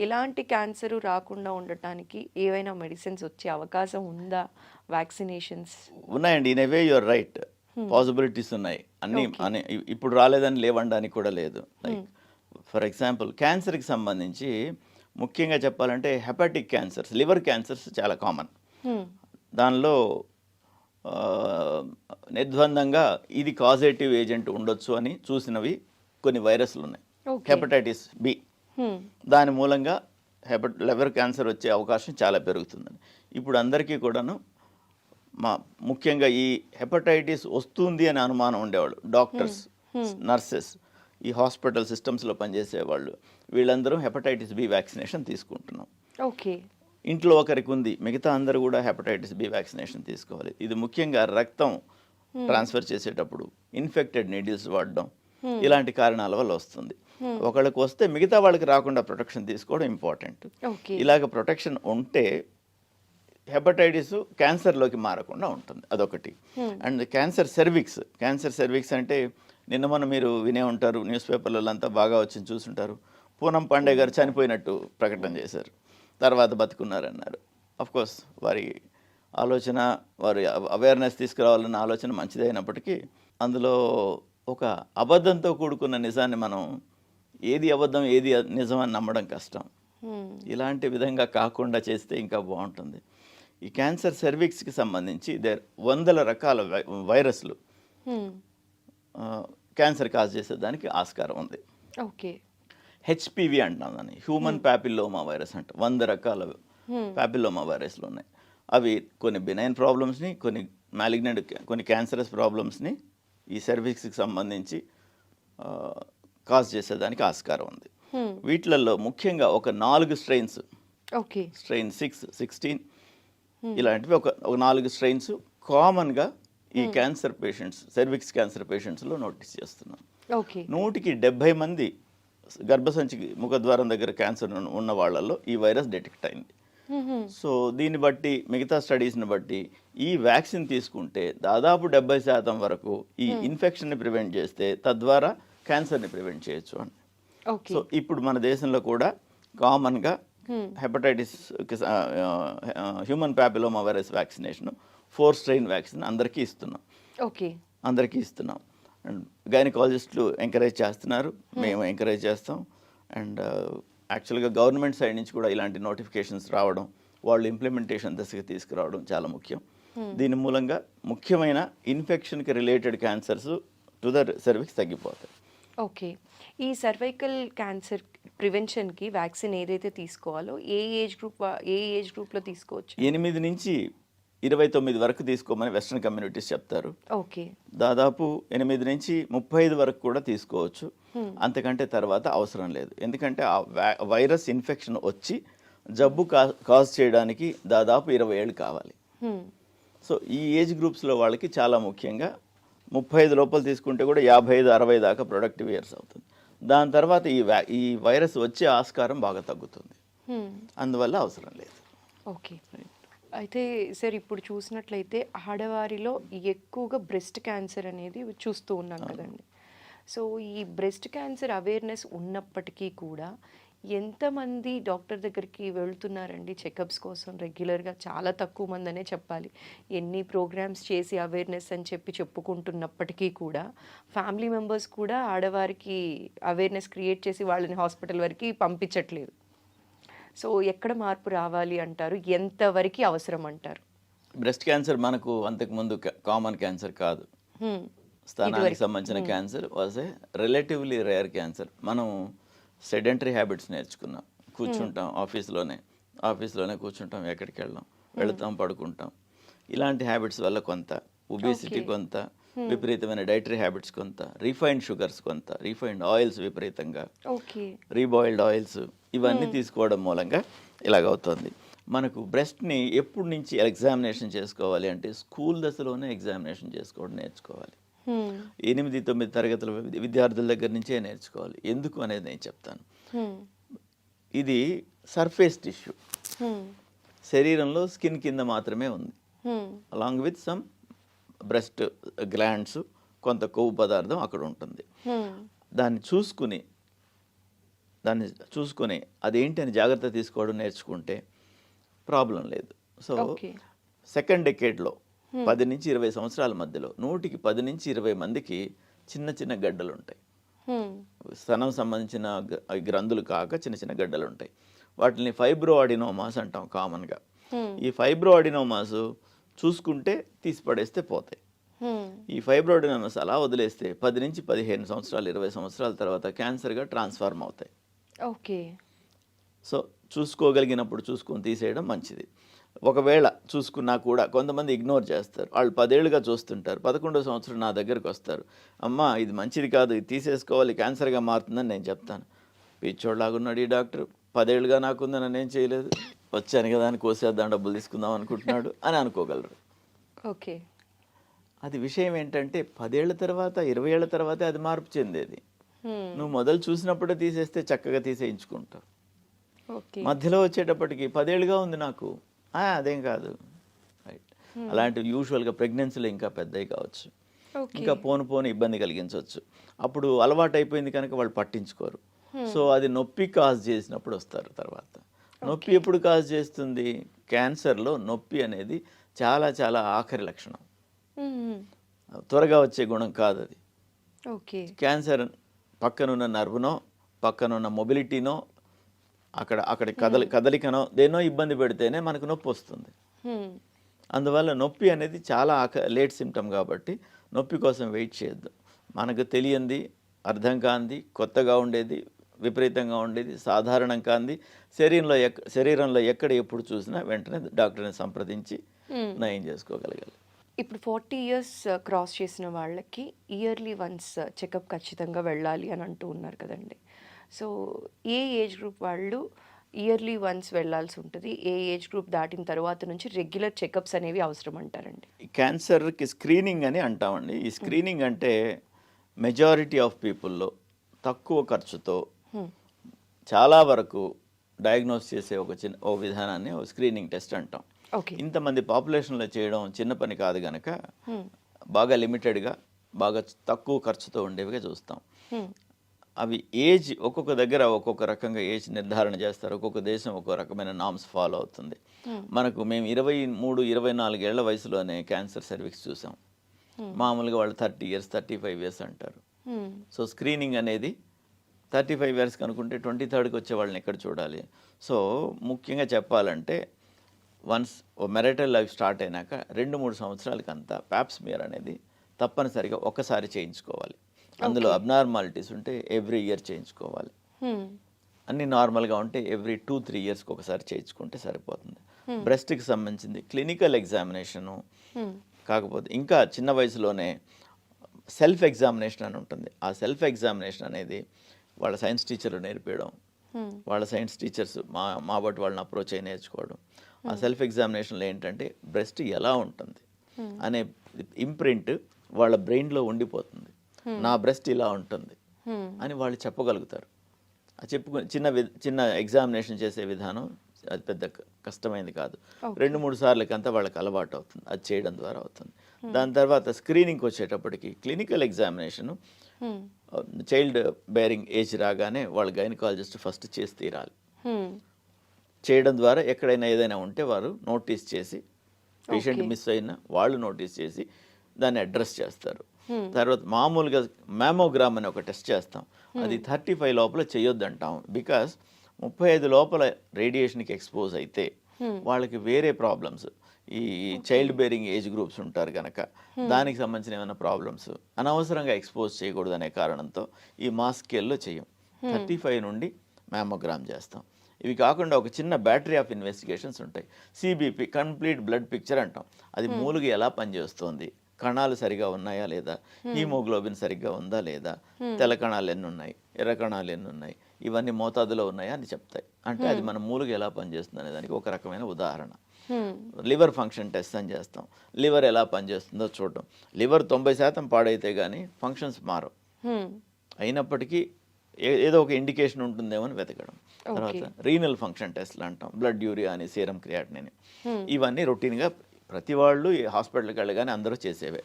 [SPEAKER 2] ఎలాంటి క్యాన్సర్ రాకుండా ఉండటానికి ఏవైనా మెడిసిన్స్ వచ్చే అవకాశం ఉందా? వ్యాక్సినేషన్స్
[SPEAKER 3] ఉన్నాయండి. In way your right, possibilities ఉన్నాయి అన్ని. ఇప్పుడు రాలేదని లేవనడానికి కూడా లేదు. లైక్ ఫర్ ఎగ్జాంపుల్ క్యాన్సర్కి సంబంధించి ముఖ్యంగా చెప్పాలంటే హెపాటిక్ క్యాన్సర్స్, లివర్ క్యాన్సర్స్ చాలా కామన్. దానిలో నిర్ద్వందంగా ఇది కాజేటివ్ ఏజెంట్ ఉండొచ్చు అని చూసినవి కొన్ని వైరస్లు ఉన్నాయి. హెపటైటిస్ బి, దాని మూలంగా లివర్ క్యాన్సర్ వచ్చే అవకాశం చాలా పెరుగుతుందని ఇప్పుడు అందరికీ కూడాను ముఖ్యంగా ఈ హెపటైటిస్ వస్తుంది అని అనుమానం ఉండేవాళ్ళు డాక్టర్స్, నర్సెస్, ఈ హాస్పిటల్ సిస్టమ్స్లో పనిచేసే వాళ్ళు, వీళ్ళందరూ హెపటైటిస్ బి వ్యాక్సినేషన్ తీసుకుంటున్నాం.
[SPEAKER 2] ఓకే,
[SPEAKER 3] ఇంట్లో ఒకరికి ఉంది, మిగతా అందరూ కూడా హెపటైటిస్ బి వ్యాక్సినేషన్ తీసుకోవాలి. ఇది ముఖ్యంగా రక్తం ట్రాన్స్ఫర్ చేసేటప్పుడు ఇన్ఫెక్టెడ్ నీడిల్స్ వాడడం ఇలాంటి కారణాల వల్ల వస్తుంది. ఒకళ్ళకి వస్తే మిగతా వాళ్ళకి రాకుండా ప్రొటెక్షన్ తీసుకోవడం ఇంపార్టెంట్. ఇలాగ ప్రొటెక్షన్ ఉంటే హెపటైటిస్ క్యాన్సర్లోకి మారకుండా ఉంటుంది, అదొకటి. అండ్ క్యాన్సర్ సెర్విక్స్ అంటే నిన్న మనం మీరు వినే ఉంటారు, న్యూస్ పేపర్లలో అంతా బాగా వచ్చి చూసుంటారు. పూనం పాండే గారు చనిపోయినట్టు ప్రకటన చేశారు, తర్వాత బతుకున్నారన్నారు. అఫ్కోర్స్ వారి ఆలోచన, వారి అవేర్నెస్ తీసుకురావాలన్న ఆలోచన మంచిదైనప్పటికీ అందులో ఒక అబద్ధంతో కూడుకున్న నిజాన్ని మనం ఏది అబద్ధం ఏది నిజం అని నమ్మడం కష్టం. ఇలాంటి విధంగా కాకుండా చేస్తే ఇంకా బాగుంటుంది. ఈ క్యాన్సర్ సెర్విక్స్కి సంబంధించి వందల రకాల వైరస్లు క్యాన్సర్ కాజ్ చేసేదానికి ఆస్కారం ఉంది.
[SPEAKER 2] ఓకే,
[SPEAKER 3] హెచ్పివి అంటున్నాం దాన్ని, హ్యూమన్ ప్యాపిల్లోమా వైరస్ అంట. 100 రకాల ప్యాపిల్లోమా వైరస్లు ఉన్నాయి. అవి కొన్ని బినైన్ ప్రాబ్లమ్స్ని, కొన్ని మ్యాలిగ్నెంట్, కొన్ని క్యాన్సరస్ ప్రాబ్లమ్స్ని ఈ సెర్విక్స్కి సంబంధించి కాజ్ చేసేదానికి ఆస్కారం ఉంది. వీటిలలో ముఖ్యంగా ఒక 4 స్ట్రెయిన్స్, స్ట్రెయిన్ 6, 16 ఇలాంటివి ఒక 4 స్ట్రెయిన్స్ కామన్గా ఈ క్యాన్సర్ పేషెంట్స్, సెర్విక్స్ క్యాన్సర్ పేషెంట్స్లో నోటీస్ చేస్తున్నాం. 100కి 70 మంది గర్భసంచి ముఖద్వారం దగ్గర క్యాన్సర్ ఉన్న వాళ్ళల్లో ఈ వైరస్ డిటెక్ట్ అయింది. సో దీన్ని బట్టి, మిగతా స్టడీస్ని బట్టి ఈ వ్యాక్సిన్ తీసుకుంటే దాదాపు 70% వరకు ఈ ఇన్ఫెక్షన్ని ప్రివెంట్ చేస్తే తద్వారా క్యాన్సర్ని ప్రివెంట్ చేయొచ్చు అని. సో ఇప్పుడు మన దేశంలో కూడా కామన్గా hepatitis human papilloma virus vaccination 4 strain vaccine అందరికీ ఇస్తున్నాం. అండ్ గైనకాలజిస్టులు ఎంకరేజ్ చేస్తున్నారు, మేము ఎంకరేజ్ చేస్తాం. అండ్ యాక్చువల్గా గవర్నమెంట్ సైడ్ నుంచి కూడా ఇలాంటి నోటిఫికేషన్స్ రావడం, వాళ్ళు ఇంప్లిమెంటేషన్ దశకి తీసుకురావడం చాలా ముఖ్యం. దీని మూలంగా ముఖ్యమైన ఇన్ఫెక్షన్కి related cancers to the cervix తగ్గిపోతాయి.
[SPEAKER 2] ఓకే, ఈ సర్వైకల్ క్యాన్సర్ ప్రివెన్షన్కి వ్యాక్సిన్ ఏదైతే తీసుకోవాలో ఏ ఏజ్ గ్రూప్లో తీసుకోవచ్చు? 8
[SPEAKER 3] నుంచి 29 వరకు తీసుకోమని వెస్ట్రన్ కమ్యూనిటీస్ చెప్తారు.
[SPEAKER 2] ఓకే,
[SPEAKER 3] దాదాపు 8 నుంచి 35 వరకు కూడా తీసుకోవచ్చు. అంతకంటే తర్వాత అవసరం లేదు. ఎందుకంటే ఆ వైరస్ ఇన్ఫెక్షన్ వచ్చి జబ్బు కాజ్ చేయడానికి దాదాపు 20 ఏళ్ళు కావాలి. సో ఈ ఏజ్ గ్రూప్స్లో వాళ్ళకి చాలా ముఖ్యంగా 35 లోపల తీసుకుంటే కూడా 55-60 దాకా ప్రొడక్టివ్ ఇయర్స్ అవుతుంది. దాని తర్వాత ఈ వైరస్ వచ్చే ఆస్కారం బాగా తగ్గుతుంది, అందువల్ల అవసరం లేదు.
[SPEAKER 2] ఓకే, అయితే సార్ ఇప్పుడు చూసినట్లయితే ఆడవారిలో ఎక్కువగా బ్రెస్ట్ క్యాన్సర్ అనేది చూస్తూ ఉన్నాం కదండి. సో ఈ బ్రెస్ట్ క్యాన్సర్ అవేర్నెస్ ఉన్నప్పటికీ కూడా ఎంతమంది డాక్టర్ దగ్గరికి వెళ్తున్నారండి చెకప్స్ కోసం రెగ్యులర్గా? చాలా తక్కువ మంది అనే చెప్పాలి. ఎన్ని ప్రోగ్రామ్స్ చేసి అవేర్నెస్ అని చెప్పుకుంటున్నప్పటికీ కూడా ఫ్యామిలీ మెంబర్స్ కూడా ఆడవారికి అవేర్నెస్ క్రియేట్ చేసి వాళ్ళని హాస్పిటల్ వరకు పంపించట్లేదు. సో ఎక్కడ మార్పు రావాలి అంటారు? ఎంతవరకు అవసరం అంటారు?
[SPEAKER 3] బ్రెస్ట్ క్యాన్సర్ మనకు అంతకుముందు కామన్ క్యాన్సర్ కాదు. స్థానానికి సంబంధించిన cancer was a relatively rare cancer. మనం సెడెంటరీ హ్యాబిట్స్ నేర్చుకున్నాం. కూర్చుంటాం, ఆఫీస్లోనే కూర్చుంటాం, ఎక్కడికి వెళ్తాం, పడుకుంటాం. ఇలాంటి హ్యాబిట్స్ వల్ల కొంత ఒబేసిటీ, కొంత విపరీతమైన డైటరీ హ్యాబిట్స్, కొంత రిఫైన్డ్ షుగర్స్, కొంత రిఫైన్డ్ ఆయిల్స్, విపరీతంగా రీబాయిల్డ్ ఆయిల్స్, ఇవన్నీ తీసుకోవడం మూలంగా ఇలాగవుతుంది. మనకు బ్రెస్ట్ని ఎప్పటి నుంచి ఎగ్జామినేషన్ చేసుకోవాలి అంటే స్కూల్ దశలోనే ఎగ్జామినేషన్ చేసుకోవడం నేర్చుకోవాలి. 8-9 తరగతుల విద్యార్థుల దగ్గర నుంచే నేర్చుకోవాలి. ఎందుకు అనేది నేను చెప్తాను. ఇది సర్ఫేస్ టిష్యూ, శరీరంలో స్కిన్ కింద మాత్రమే ఉంది. Along with some breast glands, కొంత కొవ్వు పదార్థం అక్కడ ఉంటుంది. దాన్ని చూసుకుని అదేంటి అని జాగ్రత్త తీసుకోవడం నేర్చుకుంటే ప్రాబ్లం లేదు. సో సెకండ్ డెకేడ్లో 10-20 సంవత్సరాల మధ్యలో 100-10-20 మందికి చిన్న చిన్న గడ్డలు ఉంటాయి. స్తనం సంబంధించిన గ్రంథులు కాక చిన్న చిన్న గడ్డలు ఉంటాయి. వాటిని ఫైబ్రో అడినోమాస్ అంటాం కామన్గా. ఈ ఫైబ్రో అడినోమాస్ చూసుకుంటే తీసి పడేస్తే పోతాయి. ఈ ఫైబ్రో అడినోమాస్ అలా వదిలేస్తే 10-15 సంవత్సరాలు 20 సంవత్సరాల తర్వాత క్యాన్సర్గా ట్రాన్స్ఫార్మ్ అవుతాయి.
[SPEAKER 2] ఓకే.
[SPEAKER 3] సో చూసుకోగలిగినప్పుడు చూసుకొని తీసేయడం మంచిది. ఒకవేళ చూసుకున్నా కూడా కొంతమంది ఇగ్నోర్ చేస్తారు. వాళ్ళు 10 ఏళ్ళుగా చూస్తుంటారు. 11వ సంవత్సరం నా దగ్గరకు వస్తారు, అమ్మ ఇది మంచిది కాదు, ఇది తీసేసుకోవాలి, క్యాన్సర్గా మారుతుందని నేను చెప్తాను. పిచ్చోళ్ళలాగున్నాడు ఈ డాక్టర్, 10 ఏళ్ళుగా నాకుందని నన్ను ఏం చేయలేదు, వచ్చాను కదా అని కోసేద్దాం డబ్బులు తీసుకుందాం అనుకుంటున్నాడు అని అనుకోగలరు.
[SPEAKER 2] ఓకే.
[SPEAKER 3] అది విషయం ఏంటంటే 10 ఏళ్ల తర్వాత 20 ఏళ్ల తర్వాతే అది మార్పు చెందేది. నువ్వు మొదలు చూసినప్పుడే తీసేస్తే చక్కగా తీసేయించుకుంటావు. మధ్యలో వచ్చేటప్పటికి 10 ఏళ్ళుగా ఉంది నాకు, అదేం కాదు, రైట్. అలాంటివి యూజువల్గా ప్రెగ్నెన్సీలో ఇంకా పెద్దవి కావచ్చు, ఇంకా పోను ఇబ్బంది కలిగించవచ్చు. అప్పుడు అలవాటు అయిపోయింది కనుక వాళ్ళు పట్టించుకోరు. సో అది నొప్పి కాజ్ చేసినప్పుడు వస్తారు తర్వాత. నొప్పి ఎప్పుడు కాజ్ చేస్తుంది? క్యాన్సర్లో నొప్పి అనేది చాలా చాలా ఆఖరి లక్షణం, త్వరగా వచ్చే గుణం కాదు అది. క్యాన్సర్ పక్కనున్న నర్వ్నో పక్కనున్న మొబిలిటీనో అక్కడ కదలికనో దేనో ఇబ్బంది పెడితేనే మనకు నొప్పి వస్తుంది. అందువల్ల నొప్పి అనేది చాలా లేట్ సిమ్టమ్ కాబట్టి నొప్పి కోసం వెయిట్ చేయొద్దు. మనకు తెలియంది, అర్థం కాంది, కొత్తగా ఉండేది, విపరీతంగా ఉండేది, సాధారణం కాంది శరీరంలో ఎక్కడ ఎప్పుడు చూసినా వెంటనే డాక్టర్ని సంప్రదించి నయం చేసుకోగలగాలి.
[SPEAKER 2] ఇప్పుడు 40 years క్రాస్ చేసిన వాళ్ళకి ఇయర్లీ వన్స్ చెకప్ ఖచ్చితంగా వెళ్ళాలి అని అంటూ ఉన్నారు కదండి. సో ఏ ఏజ్ గ్రూప్ వాళ్ళు ఇయర్లీ వన్స్ వెళ్ళాల్సి ఉంటుంది? ఏ ఏజ్ గ్రూప్ దాటిన తర్వాత నుంచి రెగ్యులర్ చెకప్స్ అనేవి అవసరం అంటారండి?
[SPEAKER 3] క్యాన్సర్కి స్క్రీనింగ్ అని అంటామండి. ఈ స్క్రీనింగ్ అంటే మెజారిటీ ఆఫ్ పీపుల్లో తక్కువ ఖర్చుతో చాలా వరకు డయాగ్నోస్ చేసే ఒక విధానాన్ని స్క్రీనింగ్ టెస్ట్ అంటాం. ఇంతమంది పాపులేషన్లో చేయడం చిన్న పని కాదు కనుక బాగా లిమిటెడ్గా బాగా తక్కువ ఖర్చుతో ఉండేవిగా చూస్తాం. అవి ఏజ్ ఒక్కొక్క దగ్గర ఒక్కొక్క రకంగా ఏజ్ నిర్ధారణ చేస్తారు. ఒక్కొక్క దేశం ఒక్కొక్క రకమైన నామ్స్ ఫాలో అవుతుంది. మేము 23-24 ఏళ్ల వయసులోనే క్యాన్సర్ సర్వీక్స్ చూసాం. మామూలుగా వాళ్ళు 30 years 35 years అంటారు. సో స్క్రీనింగ్ అనేది 35 years కనుకుంటే 23rd వచ్చే వాళ్ళని ఎక్కడ చూడాలి? సో ముఖ్యంగా చెప్పాలంటే వన్స్ మెరైటల్ లైఫ్ స్టార్ట్ అయినాక 2-3 సంవత్సరాలకంతా ప్యాప్స్మియర్ అనేది తప్పనిసరిగా ఒకసారి చేయించుకోవాలి. అందులో అబ్నార్మాలిటీస్ ఉంటే ఎవ్రీ ఇయర్ చేయించుకోవాలి. అన్ని నార్మల్గా ఉంటే ఎవ్రీ 2-3 yearsకి ఒకసారి చేయించుకుంటే సరిపోతుంది. బ్రెస్ట్కి సంబంధించింది క్లినికల్ ఎగ్జామినేషను, కాకపోతే ఇంకా చిన్న వయసులోనే సెల్ఫ్ ఎగ్జామినేషన్ అని ఉంటుంది. ఆ సెల్ఫ్ ఎగ్జామినేషన్ అనేది వాళ్ళ సైన్స్ టీచర్లు నేర్పించడం, వాళ్ళ సైన్స్ టీచర్స్ మా బట్టి వాళ్ళని అప్రోచ్ అయ్యి నేర్చుకోవడం. ఆ సెల్ఫ్ ఎగ్జామినేషన్లో ఏంటంటే బ్రెస్ట్ ఎలా ఉంటుంది అనే ఇంప్రింట్ వాళ్ళ బ్రెయిన్లో ఉండిపోతుంది. నా బ్రెస్ట్ ఇలా ఉంటుంది అని వాళ్ళు చెప్పగలుగుతారు. చెప్పుకుని చిన్న ఎగ్జామినేషన్ చేసే విధానం అది పెద్ద కష్టమైనది కాదు. 2-3 సార్లకంతా వాళ్ళకి అలవాటు అవుతుంది. అది చేయడం ద్వారా అవుతుంది. దాని తర్వాత స్క్రీనింగ్కి వచ్చేటప్పటికి clinical examination child bearing age రాగానే వాళ్ళు గైనకాలజిస్ట్ ఫస్ట్ చేసి తీరాలి. చేయడం ద్వారా ఎక్కడైనా ఏదైనా ఉంటే వారు నోటీస్ చేసి, పేషెంట్ మిస్ అయినా వాళ్ళు నోటీస్ చేసి దాన్ని అడ్రస్ చేస్తారు. తర్వాత మామూలుగా మ్యామోగ్రామ్ అని ఒక టెస్ట్ చేస్తాం. అది 35 లోపల చేయొద్దు అంటాం. బికాస్ 35 లోపల రేడియేషన్కి ఎక్స్పోజ్ అయితే వాళ్ళకి వేరే ప్రాబ్లమ్స్, ఈ చైల్డ్ బేరింగ్ ఏజ్ గ్రూప్స్ ఉంటారు కనుక దానికి సంబంధించిన ఏమైనా ప్రాబ్లమ్స్ అనవసరంగా ఎక్స్పోజ్ చేయకూడదు అనే కారణంతో ఈ మాస్ స్కేల్లో చేయం. 35 నుండి మ్యామోగ్రామ్ చేస్తాం. ఇవి కాకుండా ఒక చిన్న బ్యాటరీ ఆఫ్ ఇన్వెస్టిగేషన్స్ ఉంటాయి. సిబిపి, కంప్లీట్ బ్లడ్ పిక్చర్ అంటాం. అది మూలుగు ఎలా పనిచేస్తుంది, కణాలు సరిగా ఉన్నాయా లేదా, హీమోగ్లోబిన్ సరిగ్గా ఉందా లేదా, తెల్ల కణాలు ఎన్ని ఉన్నాయి, ఎర్ర కణాలు ఎన్ని ఉన్నాయి, ఇవన్నీ మోతాదులో ఉన్నాయా అని చెప్తాయి. అంటే అది మన మూలుగు ఎలా పనిచేస్తుంది అనే దానికి ఒక రకమైన ఉదాహరణ. లివర్ ఫంక్షన్ టెస్ట్ అని చేస్తాం, లివర్ ఎలా పనిచేస్తుందో చూడడం. లివర్ 90% పాడైతే కానీ ఫంక్షన్స్ మారవు, అయినప్పటికీ ఏదో ఒక ఇండికేషన్ ఉంటుందేమో అని వెతకడం. తర్వాత రీనల్ ఫంక్షన్ టెస్ట్లు అంటాం, బ్లడ్ యూరియా అని, సీరం క్రియాటిన్ అని. ఇవన్నీ రొటీన్గా ప్రతి వాళ్ళు హాస్పిటల్కి వెళ్ళగానే అందరూ చేసేవే.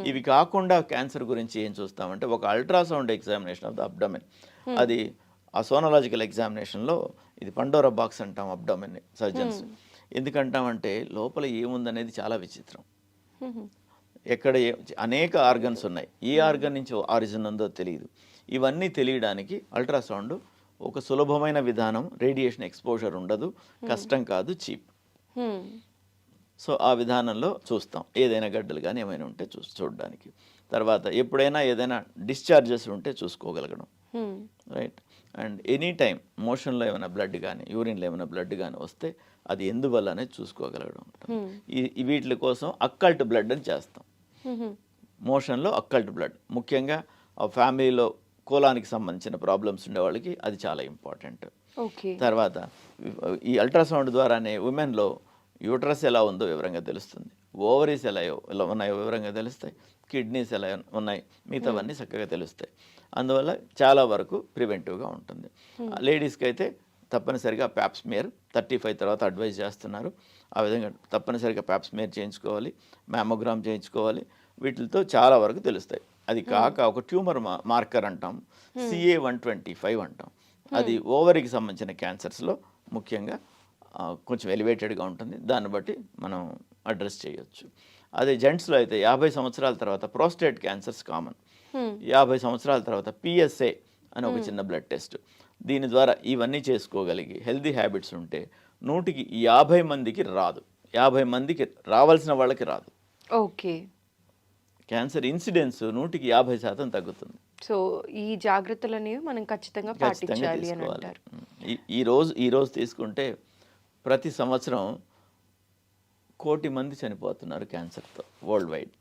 [SPEAKER 3] ఇవి కాకుండా క్యాన్సర్ గురించి ఏం చూస్తామంటే ఒక ultrasound examination of the abdomen. అది ఆ సోనలాజికల్ ఎగ్జామినేషన్లో ఇది పండోరా బాక్స్ అంటాం అబ్డమెన్ సర్జన్స్. ఎందుకంటామంటే లోపల ఏముందనేది చాలా విచిత్రం. ఎక్కడ అనేక ఆర్గన్స్ ఉన్నాయి, ఏ ఆర్గన్ నుంచి ఆరిజిన్ ఉందో తెలియదు. ఇవన్నీ తెలియడానికి అల్ట్రాసౌండ్ ఒక సులభమైన విధానం, రేడియేషన్ ఎక్స్పోజర్ ఉండదు, కష్టం కాదు, చీప్. సో ఆ విధానంలో చూస్తాం ఏదైనా గడ్డలు కానీ ఏమైనా ఉంటే చూడడానికి. తర్వాత ఎప్పుడైనా ఏదైనా డిశ్చార్జెస్ ఉంటే చూసుకోగలగడం, రైట్. అండ్ ఎనీ టైం మోషన్లో ఏమైనా బ్లడ్ కానీ యూరిన్లో ఏమైనా బ్లడ్ కానీ వస్తే అది ఎందువల్ల అనేది చూసుకోగలగడం. వీటి కోసం అక్కల్ట్ బ్లడ్ అని చేస్తాం. మోషన్లో అక్కల్ట్ బ్లడ్ ముఖ్యంగా ఆ ఫ్యామిలీలో కోలానికి సంబంధించిన ప్రాబ్లమ్స్ ఉండే వాళ్ళకి అది చాలా ఇంపార్టెంట్. తర్వాత ఈ అల్ట్రాసౌండ్ ద్వారానే ఉమెన్లో యూట్రస్ ఎలా ఉందో వివరంగా తెలుస్తుంది, ఓవరీస్ ఎలా ఉన్నాయో వివరంగా తెలుస్తాయి, కిడ్నీస్ ఎలా ఉన్నాయి, మిగతావన్నీ చక్కగా తెలుస్తాయి. అందువల్ల చాలా వరకు ప్రివెంటివ్గా ఉంటుంది. లేడీస్కి అయితే తప్పనిసరిగా ప్యాప్స్మియర్ 35 తర్వాత అడ్వైజ్ చేస్తున్నారు. ఆ విధంగా తప్పనిసరిగా ప్యాప్స్మియర్ చేయించుకోవాలి, మ్యామోగ్రామ్ చేయించుకోవాలి. వీటితో చాలా వరకు తెలుస్తాయి. అది కాక ఒక ట్యూమర్ మార్కర్ అంటాం, CA-125 అంటాం. అది ఓవరీకి సంబంధించిన క్యాన్సర్స్లో ముఖ్యంగా కొంచెం ఎలివేటెడ్గా ఉంటుంది, దాన్ని బట్టి మనం అడ్రస్ చేయొచ్చు. అదే జెంట్స్లో అయితే 50 సంవత్సరాల తర్వాత ప్రోస్టేట్ క్యాన్సర్స్ కామన్. 50 సంవత్సరాల తర్వాత PSA అని ఒక చిన్న బ్లడ్ టెస్ట్. దీని ద్వారా ఇవన్నీ చేసుకోగలిగి హెల్దీ హ్యాబిట్స్ ఉంటే 100కి 50 మందికి రాదు, 50 మందికి రావాల్సిన వాళ్ళకి రాదు.
[SPEAKER 2] ఓకే,
[SPEAKER 3] క్యాన్సర్ ఇన్సిడెన్స్ 100కి 50% తగ్గుతుంది.
[SPEAKER 2] సో ఈ జాగ్రత్తలు అనేవి మనం ఖచ్చితంగా పాటించాలి అని అంటారు.
[SPEAKER 3] ఈ రోజు తీసుకుంటే ప్రతి సంవత్సరం 1 కోటి మంది చనిపోతున్నారు క్యాన్సర్తో వరల్డ్ వైడ్.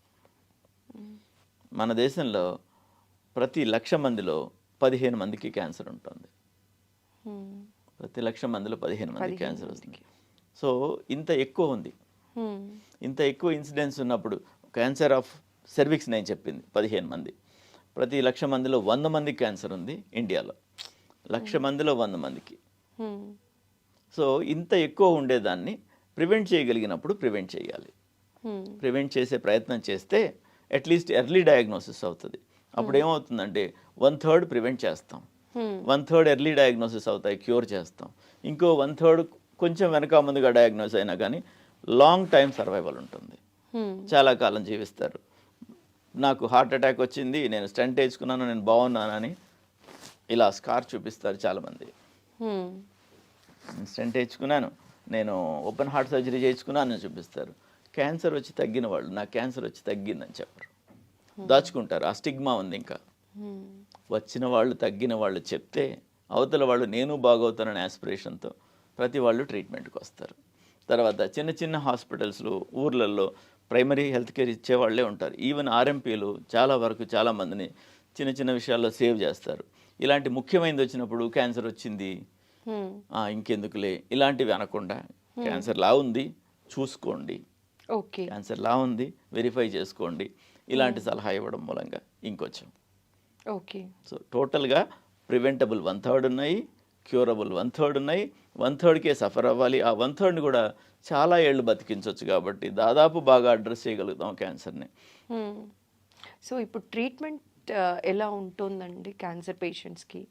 [SPEAKER 3] మన దేశంలో ప్రతి 1,00,000 మందిలో 15 మందికి క్యాన్సర్ ఉంటుంది. ప్రతి 1,00,000 మందిలో 15 మందికి క్యాన్సర్ వస్తుంది. సో ఇంత ఎక్కువ ఉంది, ఇంత ఎక్కువ ఇన్సిడెన్స్ ఉన్నప్పుడు క్యాన్సర్ ఆఫ్ సెర్విక్స్ నేను చెప్పింది 15 మంది, ప్రతి 1,00,000 మందిలో 100 మందికి క్యాన్సర్ ఉంది ఇండియాలో, 1,00,000 మందిలో 100 మందికి. సో ఇంత ఎక్కువ ఉండేదాన్ని ప్రివెంట్ చేయగలిగినప్పుడు ప్రివెంట్ చేయాలి. ప్రివెంట్ చేసే ప్రయత్నం చేస్తే అట్లీస్ట్ ఎర్లీ డయాగ్నోసిస్ అవుతుంది. అప్పుడు ఏమవుతుందంటే 1/3 ప్రివెంట్ చేస్తాం, 1/3 ఎర్లీ డయాగ్నోసిస్ అవుతాయి, క్యూర్ చేస్తాం. ఇంకో 1/3 కొంచెం వెనక ముందుగా డయాగ్నోస్ అయినా కానీ లాంగ్ టైం సర్వైవల్ ఉంటుంది, చాలా కాలం జీవిస్తారు. నాకు హార్ట్ అటాక్ వచ్చింది, నేను స్టెంట్ వేసుకున్నాను, నేను బాగున్నానని ఇలా స్కార్ చూపిస్తారు చాలామంది. స్టెంట్ వేసుకున్నాను, నేను ఓపెన్ హార్ట్ సర్జరీ చేయించుకున్నాను అని చూపిస్తారు. క్యాన్సర్ వచ్చి తగ్గిన వాళ్ళు నాకు క్యాన్సర్ వచ్చి తగ్గిందని చెప్పరు, దాచుకుంటారు. ఆ స్టిగ్మా ఉంది. ఇంకా వచ్చిన వాళ్ళు తగ్గిన వాళ్ళు చెప్తే అవతల వాళ్ళు నేను బాగవుతానని ఆస్పిరేషన్తో ప్రతి వాళ్ళు ట్రీట్మెంట్కి వస్తారు. తర్వాత చిన్న చిన్న హాస్పిటల్స్లో ఊర్లలో ప్రైమరీ హెల్త్ కేర్ ఇచ్చేవాళ్ళే ఉంటారు. ఈవెన్ RMPలు చాలా వరకు చాలామందిని చిన్న చిన్న విషయాల్లో సేవ్ చేస్తారు. ఇలాంటి ముఖ్యమైనది వచ్చినప్పుడు క్యాన్సర్ వచ్చింది ఇంకెందుకులే ఇలాంటివి అనకుండా క్యాన్సర్ లా ఉంది చూసుకోండి, క్యాన్సర్ లా ఉంది వెరిఫై చేసుకోండి, ఇలాంటి సలహా ఇవ్వడం మూలంగా ఇంకొంచెం.
[SPEAKER 2] ఓకే,
[SPEAKER 3] సో టోటల్గా ప్రివెంటబుల్ 1/3 ఉన్నాయి, క్యూరబుల్ 1/3 ఉన్నాయి. 1/3కే సఫర్ అవ్వాలి, ఆ 1/3ని కూడా చాలా ఏళ్ళు బతికించవచ్చు. కాబట్టి దాదాపు బాగా అడ్రస్ చేయగలుగుతాం క్యాన్సర్ని.
[SPEAKER 2] సో ఇప్పుడు ట్రీట్మెంట్ ఎలా ఉంటుందండి క్యాన్సర్ పేషెంట్స్కి?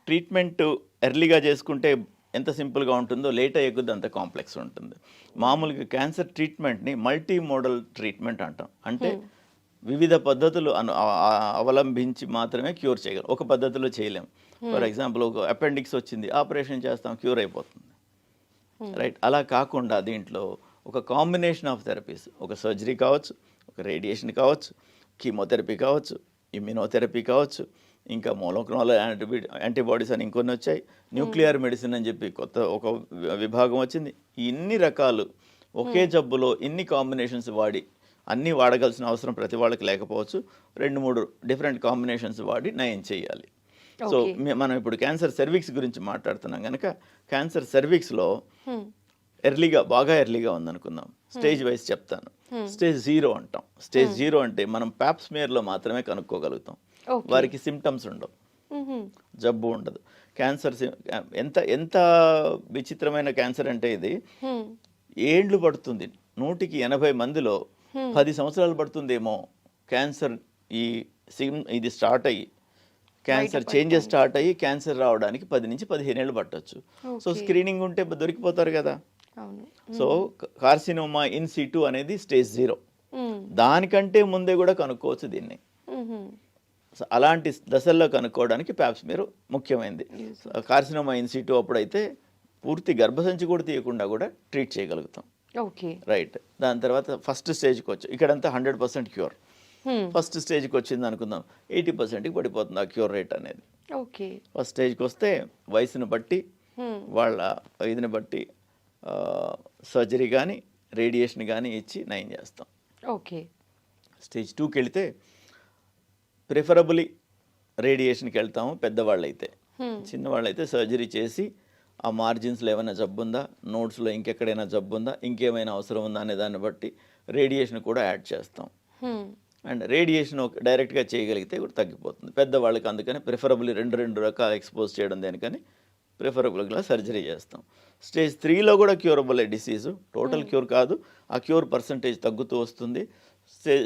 [SPEAKER 3] ట్రీట్మెంట్ ఎర్లీగా చేసుకుంటే ఎంత సింపుల్గా ఉంటుందో, లేట్ అయ్యే కొద్దీ అంత కాంప్లెక్స్ ఉంటుంది. మామూలుగా క్యాన్సర్ ట్రీట్మెంట్ని మల్టీ మోడల్ ట్రీట్మెంట్ అంటాం. అంటే వివిధ పద్ధతులు అవలంబించి మాత్రమే క్యూర్ చేయగలం, ఒక పద్ధతిలో చేయలేం. ఫర్ ఎగ్జాంపుల్ ఒక అపెండిక్స్ వచ్చింది, ఆపరేషన్ చేస్తాం, క్యూర్ అయిపోతుంది, రైట్. అలా కాకుండా దీంట్లో ఒక కాంబినేషన్ ఆఫ్ థెరపీస్, ఒక సర్జరీ కావచ్చు, ఒక రేడియేషన్ కావచ్చు, కీమోథెరపీ కావచ్చు, ఇమ్యూనోథెరపీ కావచ్చు, ఇంకా మోనోక్లోనల్ యాంటీబాడీస్ అని ఇంకొన్ని వచ్చాయి, న్యూక్లియర్ మెడిసిన్ అని చెప్పి కొత్త ఒక విభాగం వచ్చింది. ఇన్ని రకాలు ఒకే జబ్బులో ఇన్ని కాంబినేషన్స్ వాడి అన్నీ వాడగలసిన అవసరం ప్రతి వాళ్ళకి లేకపోవచ్చు. 2-3 డిఫరెంట్ కాంబినేషన్స్ వాడి నయం చేయాలి. సో మనం ఇప్పుడు క్యాన్సర్ సర్విక్స్ గురించి మాట్లాడుతున్నాం కనుక క్యాన్సర్ సర్విక్స్లో ఎర్లీగా బాగా ఎర్లీగా ఉందనుకుందాం, స్టేజ్ వైజ్ చెప్తాను. స్టేజ్ 0 అంటాం. స్టేజ్ 0 అంటే మనం ప్యాప్ స్మియర్లో మాత్రమే కనుక్కోగలుగుతాం. వారికి సిమ్టమ్స్ ఉండవు, జబ్బు ఉండదు. క్యాన్సర్ ఎంత ఎంత విచిత్రమైన క్యాన్సర్ అంటే ఇది ఏండ్లు పడుతుంది. 180 మందిలో 10 సంవత్సరాలు పడుతుందేమో క్యాన్సర్ ఇది స్టార్ట్ అయ్యి, క్యాన్సర్ చేంజెస్ స్టార్ట్ అయ్యి క్యాన్సర్ రావడానికి 10 నుంచి 15 ఏళ్ళు పట్టొచ్చు. సో స్క్రీనింగ్ ఉంటే దొరికిపోతారు కదా. సో కార్సినోమా ఇన్ సిటు అనేది స్టేజ్ 0. దానికంటే ముందే కూడా కనుక్కోవచ్చు దీన్ని. సో అలాంటి దశల్లో కనుక్కోవడానికి ప్యాప్స్మియర్ ముఖ్యమైనది. కార్సినోమా ఇన్ సిటు అప్పుడైతే పూర్తి గర్భసంచి కూడా తీయకుండా కూడా ట్రీట్ చేయగలుగుతాం. రైట్. దాని తర్వాత ఫస్ట్ స్టేజ్కి వచ్చు, ఇక్కడంతా 100% క్యూర్. ఫస్ట్ స్టేజ్కి వచ్చింది అనుకుందాం, 80%కి పడిపోతుంది ఆ క్యూర్ రేట్ అనేది. ఫస్ట్ స్టేజ్కి వస్తే వయసును బట్టి వాళ్ళ ఇదిని బట్టి సర్జరీ కానీ రేడియేషన్ కానీ ఇచ్చి నయం చేస్తాం. స్టేజ్ 2కి వెళితే ప్రిఫరబుల్లీ రేడియేషన్కి వెళ్తాము పెద్దవాళ్ళు అయితే. చిన్నవాళ్ళు అయితే సర్జరీ చేసి ఆ మార్జిన్స్లో ఏమైనా జబ్బు ఉందా, నోట్స్లో ఇంకెక్కడైనా జబ్బు ఉందా, ఇంకేమైనా అవసరం ఉందా అనే దాన్ని బట్టి రేడియేషన్ కూడా యాడ్ చేస్తాం. అండ్ రేడియేషన్ డైరెక్ట్గా చేయగలిగితే కూడా తగ్గిపోతుంది పెద్దవాళ్ళకి. అందుకని ప్రిఫరబుల్లీ రెండు రకాల ఎక్స్పోజ్ చేయడం దేనికని ప్రిఫరబుల్గా సర్జరీ చేస్తాం. స్టేజ్ 3లో కూడా క్యూరబుల్ డిసీజు, టోటల్ క్యూర్ కాదు, ఆ క్యూర్ పర్సంటేజ్ తగ్గుతూ వస్తుంది.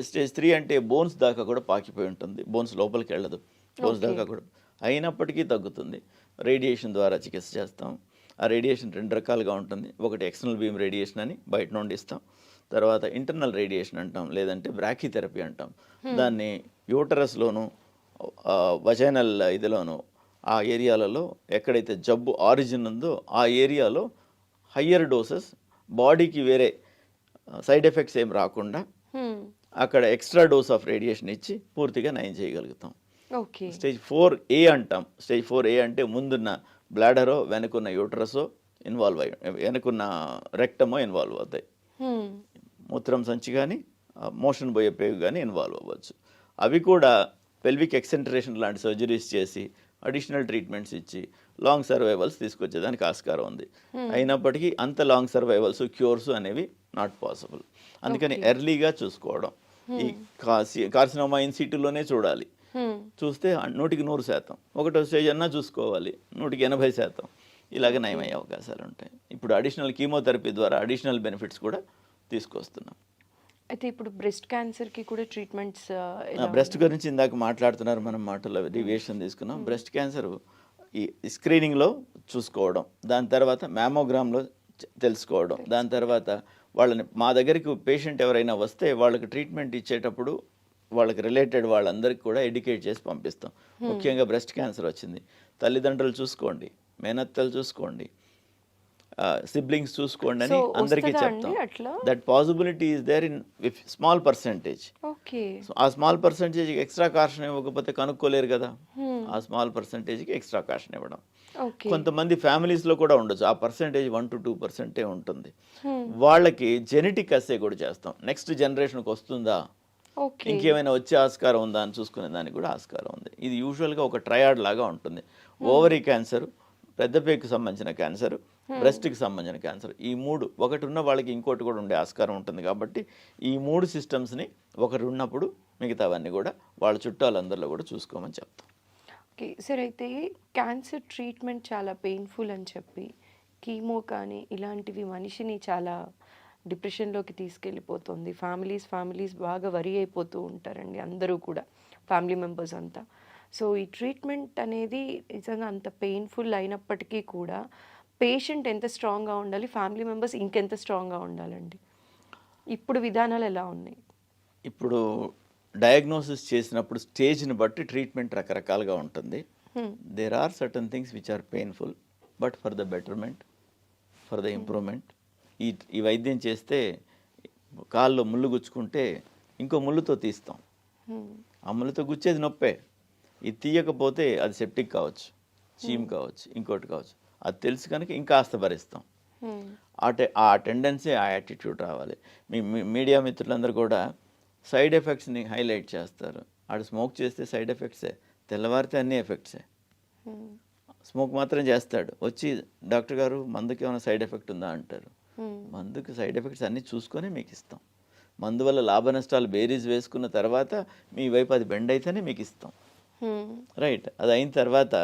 [SPEAKER 3] స్టేజ్ 3 అంటే బోన్స్ దాకా కూడా పాకిపోయి ఉంటుంది, బోన్స్ లోపలికి వెళ్ళదు, బోన్స్ దాకా కూడా అయినప్పటికీ తగ్గుతుంది. రేడియేషన్ ద్వారా చికిత్స చేస్తాం. ఆ రేడియేషన్ 2 రకాలుగా ఉంటుంది. ఒకటి ఎక్స్టర్నల్ బీమ్ రేడియేషన్ అని బయట నుండి ఇస్తాం. తర్వాత ఇంటర్నల్ రేడియేషన్ అంటాం, లేదంటే బ్రాకీథెరపీ అంటాం. దాన్ని యూటరస్లోను వజైనల్ ఇదిలోను ఆ ఏరియాలలో ఎక్కడైతే జబ్బు ఆరిజిన్ ఉందో ఆ ఏరియాలో హయ్యర్ డోసెస్, బాడీకి వేరే సైడ్ ఎఫెక్ట్స్ ఏం రాకుండా అక్కడ ఎక్స్ట్రా డోస్ ఆఫ్ రేడియేషన్ ఇచ్చి పూర్తిగా నయం చేయగలుగుతాం. స్టేజ్ 4A అంటాం. స్టేజ్ 4A అంటే ముందున్న బ్లాడరో వెనుకున్న యూటరసో ఇన్వాల్వ్ అయ్యి, వెనుకున్న రెక్టమో ఇన్వాల్వ్ అవుతాయి. మూత్రం సంచి కానీ మోషన్ పోయే పేగు కానీ ఇన్వాల్వ్ అవ్వచ్చు. అవి కూడా పెల్విక్ ఎక్సెంట్రేషన్ లాంటి సర్జరీస్ చేసి అడిషనల్ ట్రీట్మెంట్స్ ఇచ్చి లాంగ్ సర్వైవల్స్ తీసుకొచ్చేదానికి ఆస్కారం ఉంది. అయినప్పటికీ అంత లాంగ్ సర్వైవల్స్, క్యూర్స్ అనేవి నాట్ పాసిబుల్. అందుకని ఎర్లీగా చూసుకోవడం. ఈ కార్సినోమా ఇన్ సిటులోనే చూడాలి. చూస్తే 100% ఒకటో స్టేజ్ అన్నా చూసుకోవాలి, 180% ఇలాగ నయమయ్యే అవకాశాలు ఉంటాయి. ఇప్పుడు అడిషనల్ కీమోథెరపీ ద్వారా అడిషనల్ బెనిఫిట్స్ కూడా తీసుకొస్తున్నాం.
[SPEAKER 2] అయితే ఇప్పుడు బ్రెస్ట్ క్యాన్సర్కి కూడా ట్రీట్మెంట్స్,
[SPEAKER 3] బ్రెస్ట్ గురించి ఇందాక మాట్లాడుతున్నారు, మనం మాటల్లో డీవియేషన్ తీసుకున్నాం. బ్రెస్ట్ క్యాన్సర్ ఈ స్క్రీనింగ్లో చూసుకోవడం, దాని తర్వాత మ్యామోగ్రామ్లో తెలుసుకోవడం, దాని తర్వాత వాళ్ళని మా దగ్గరికి పేషెంట్ ఎవరైనా వస్తే వాళ్ళకి ట్రీట్మెంట్ ఇచ్చేటప్పుడు వాళ్ళకి రిలేటెడ్ వాళ్ళందరికీ కూడా ఎడ్యుకేట్ చేసి పంపిస్తాం. ముఖ్యంగా బ్రెస్ట్ క్యాన్సర్ వచ్చింది, తల్లిదండ్రులు చూసుకోండి, మేనత్తలు చూసుకోండి, సిబ్లింగ్స్ చూసుకోండి అని అందరికీ చెప్తాం. That possibility is there in small percentage. So ఆ స్మాల్ పర్సెంటేజ్కి ఎక్స్ట్రా కాషన్ ఇవ్వకపోతే కనుక్కోలేరు కదా, ఆ స్మాల్ పర్సెంటేజ్కి ఎక్స్ట్రా కాషన్ ఇవ్వడం. కొంతమంది ఫ్యామిలీస్లో కూడా ఉండొచ్చు, ఆ పర్సెంటేజ్ 1 to 2% ఉంటుంది. వాళ్ళకి జెనెటిక్ అసే కూడా చేస్తాం. నెక్స్ట్ జనరేషన్కి వస్తుందా, ఇంకేమైనా వచ్చే ఆస్కారం ఉందా అని చూసుకునే దానికి కూడా ఆస్కారం ఉంది. ఇది యూజువల్గా ఒక ట్రయాడ్ లాగా ఉంటుంది. ఓవరీ క్యాన్సర్, పెద్దపేగుకి సంబంధించిన క్యాన్సర్, బ్రెస్ట్కి సంబంధించిన క్యాన్సర్, ఈ 3 ఒకటి ఉన్న వాళ్ళకి ఇంకోటి కూడా ఉండే ఆస్కారం ఉంటుంది. కాబట్టి ఈ 3 సిస్టమ్స్ని ఒకరు ఉన్నప్పుడు మిగతావన్నీ కూడా వాళ్ళ చుట్టాలందరిలో కూడా చూసుకోమని చెప్తాం.
[SPEAKER 2] ఓకే సార్, అయితే క్యాన్సర్ ట్రీట్మెంట్ చాలా పెయిన్ఫుల్ అని చెప్పి కీమో కానీ ఇలాంటివి మనిషిని చాలా డిప్రెషన్లోకి తీసుకెళ్ళిపోతుంది. ఫ్యామిలీస్ బాగా వరి అయిపోతూ ఉంటారండి, అందరూ కూడా ఫ్యామిలీ మెంబర్స్ అంతా. సో ఈ ట్రీట్మెంట్ అనేది నిజంగా అంత పెయిన్ఫుల్ అయినప్పటికీ కూడా పేషెంట్ ఎంత స్ట్రాంగ్గా ఉండాలి, ఫ్యామిలీ మెంబర్స్ ఇంకెంత స్ట్రాంగ్గా ఉండాలండి? ఇప్పుడు విధానాలు ఎలా ఉన్నాయి?
[SPEAKER 3] ఇప్పుడు డయాగ్నోసిస్ చేసినప్పుడు స్టేజ్ని బట్టి ట్రీట్మెంట్ రకరకాలుగా ఉంటుంది. There are certain things which are painful but for the betterment, for the improvement. ఈ వైద్యం చేస్తే కాల్లో ముళ్ళు గుచ్చుకుంటే ఇంకో ముళ్ళుతో తీస్తాం, ఆ ముళ్ళుతో గుచ్చేది నొప్పే. ఇది తీయకపోతే అది సెప్టిక్ కావచ్చు, చీమ్ కావచ్చు, ఇంకోటి కావచ్చు. అది తెలుసు కనుక ఇంకాస్త భరిస్తాం. ఆ టెండెన్సీ, ఆ యాటిట్యూడ్ రావాలి. మీడియా మిత్రులందరూ కూడా సైడ్ ఎఫెక్ట్స్ని హైలైట్ చేస్తారు. ఆడు స్మోక్ చేస్తే సైడ్ ఎఫెక్ట్సే, తెల్లవారితే అన్ని ఎఫెక్ట్సే. స్మోక్ మాత్రం చేస్తాడు, వచ్చి డాక్టర్ గారు మందుకి ఏమైనా సైడ్ ఎఫెక్ట్ ఉందా అంటారు. మందుకి సైడ్ ఎఫెక్ట్స్ అన్నీ చూసుకొని మీకు ఇస్తాం. మందు వల్ల లాభ నష్టాలు బేరీజ్ వేసుకున్న తర్వాత మీ వైపు అది బెండ్ అయితేనే మీకు ఇస్తాం. రైట్. అది అయిన తర్వాత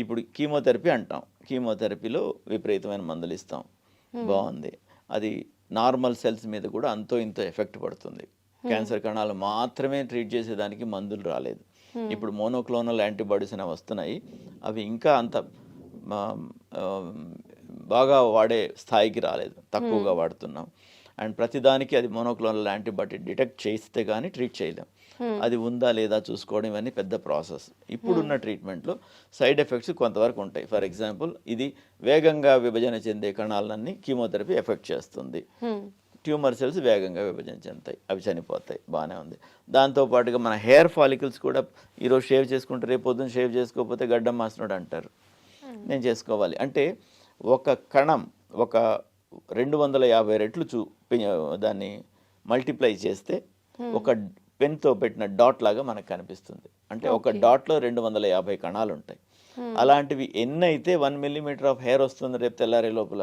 [SPEAKER 3] ఇప్పుడు కీమోథెరపీ అంటాం. కీమోథెరపీలో విపరీతమైన మందులు ఇస్తాం. బాగుంది. అది నార్మల్ సెల్స్ మీద కూడా అంతో ఇంతో ఎఫెక్ట్ పడుతుంది. క్యాన్సర్ కణాలు మాత్రమే ట్రీట్ చేసేదానికి మందులు రాలేదు. ఇప్పుడు మోనోక్లోనల్ యాంటీబాడీస్ అనేవి వస్తున్నాయి. అవి ఇంకా అంత బాగా వాడే స్థాయికి రాలేదు, తక్కువగా వాడుతున్నాం. అండ్ ప్రతిదానికి అది మోనోక్లోనల్ యాంటీబాడీ డిటెక్ట్ చేస్తే కానీ ట్రీట్ చేయలేం. అది ఉందా లేదా చూసుకోవడం ఇవన్నీ పెద్ద ప్రాసెస్. ఇప్పుడున్న ట్రీట్మెంట్లో సైడ్ ఎఫెక్ట్స్ కొంతవరకు ఉంటాయి. ఫర్ ఎగ్జాంపుల్, ఇది వేగంగా విభజన చెందే కణాలన్నీ కీమోథెరపీ ఎఫెక్ట్ చేస్తుంది. ట్యూమర్ సెల్స్ వేగంగా విభజన చెందుతాయి, అవి చనిపోతాయి. బాగానే ఉంది. దాంతోపాటుగా మన హెయిర్ ఫాలికల్స్ కూడా ఈరోజు షేవ్ చేసుకుంటే రేపు పొద్దున్న షేవ్ చేసుకోకపోతే గడ్డం మాసినోడు అంటారు. నేను చేసుకోవాలి అంటే ఒక కణం ఒక 250 రెట్లు దాన్ని మల్టిప్లై చేస్తే ఒక పెన్తో పెట్టిన డాట్ లాగా మనకు కనిపిస్తుంది. అంటే ఒక డాట్లో 250 కణాలు ఉంటాయి. అలాంటివి ఎన్ని అయితే 1 మిల్లీమీటర్ ఆఫ్ హెయిర్ వస్తుంది రేపు తెల్లారే లోపల,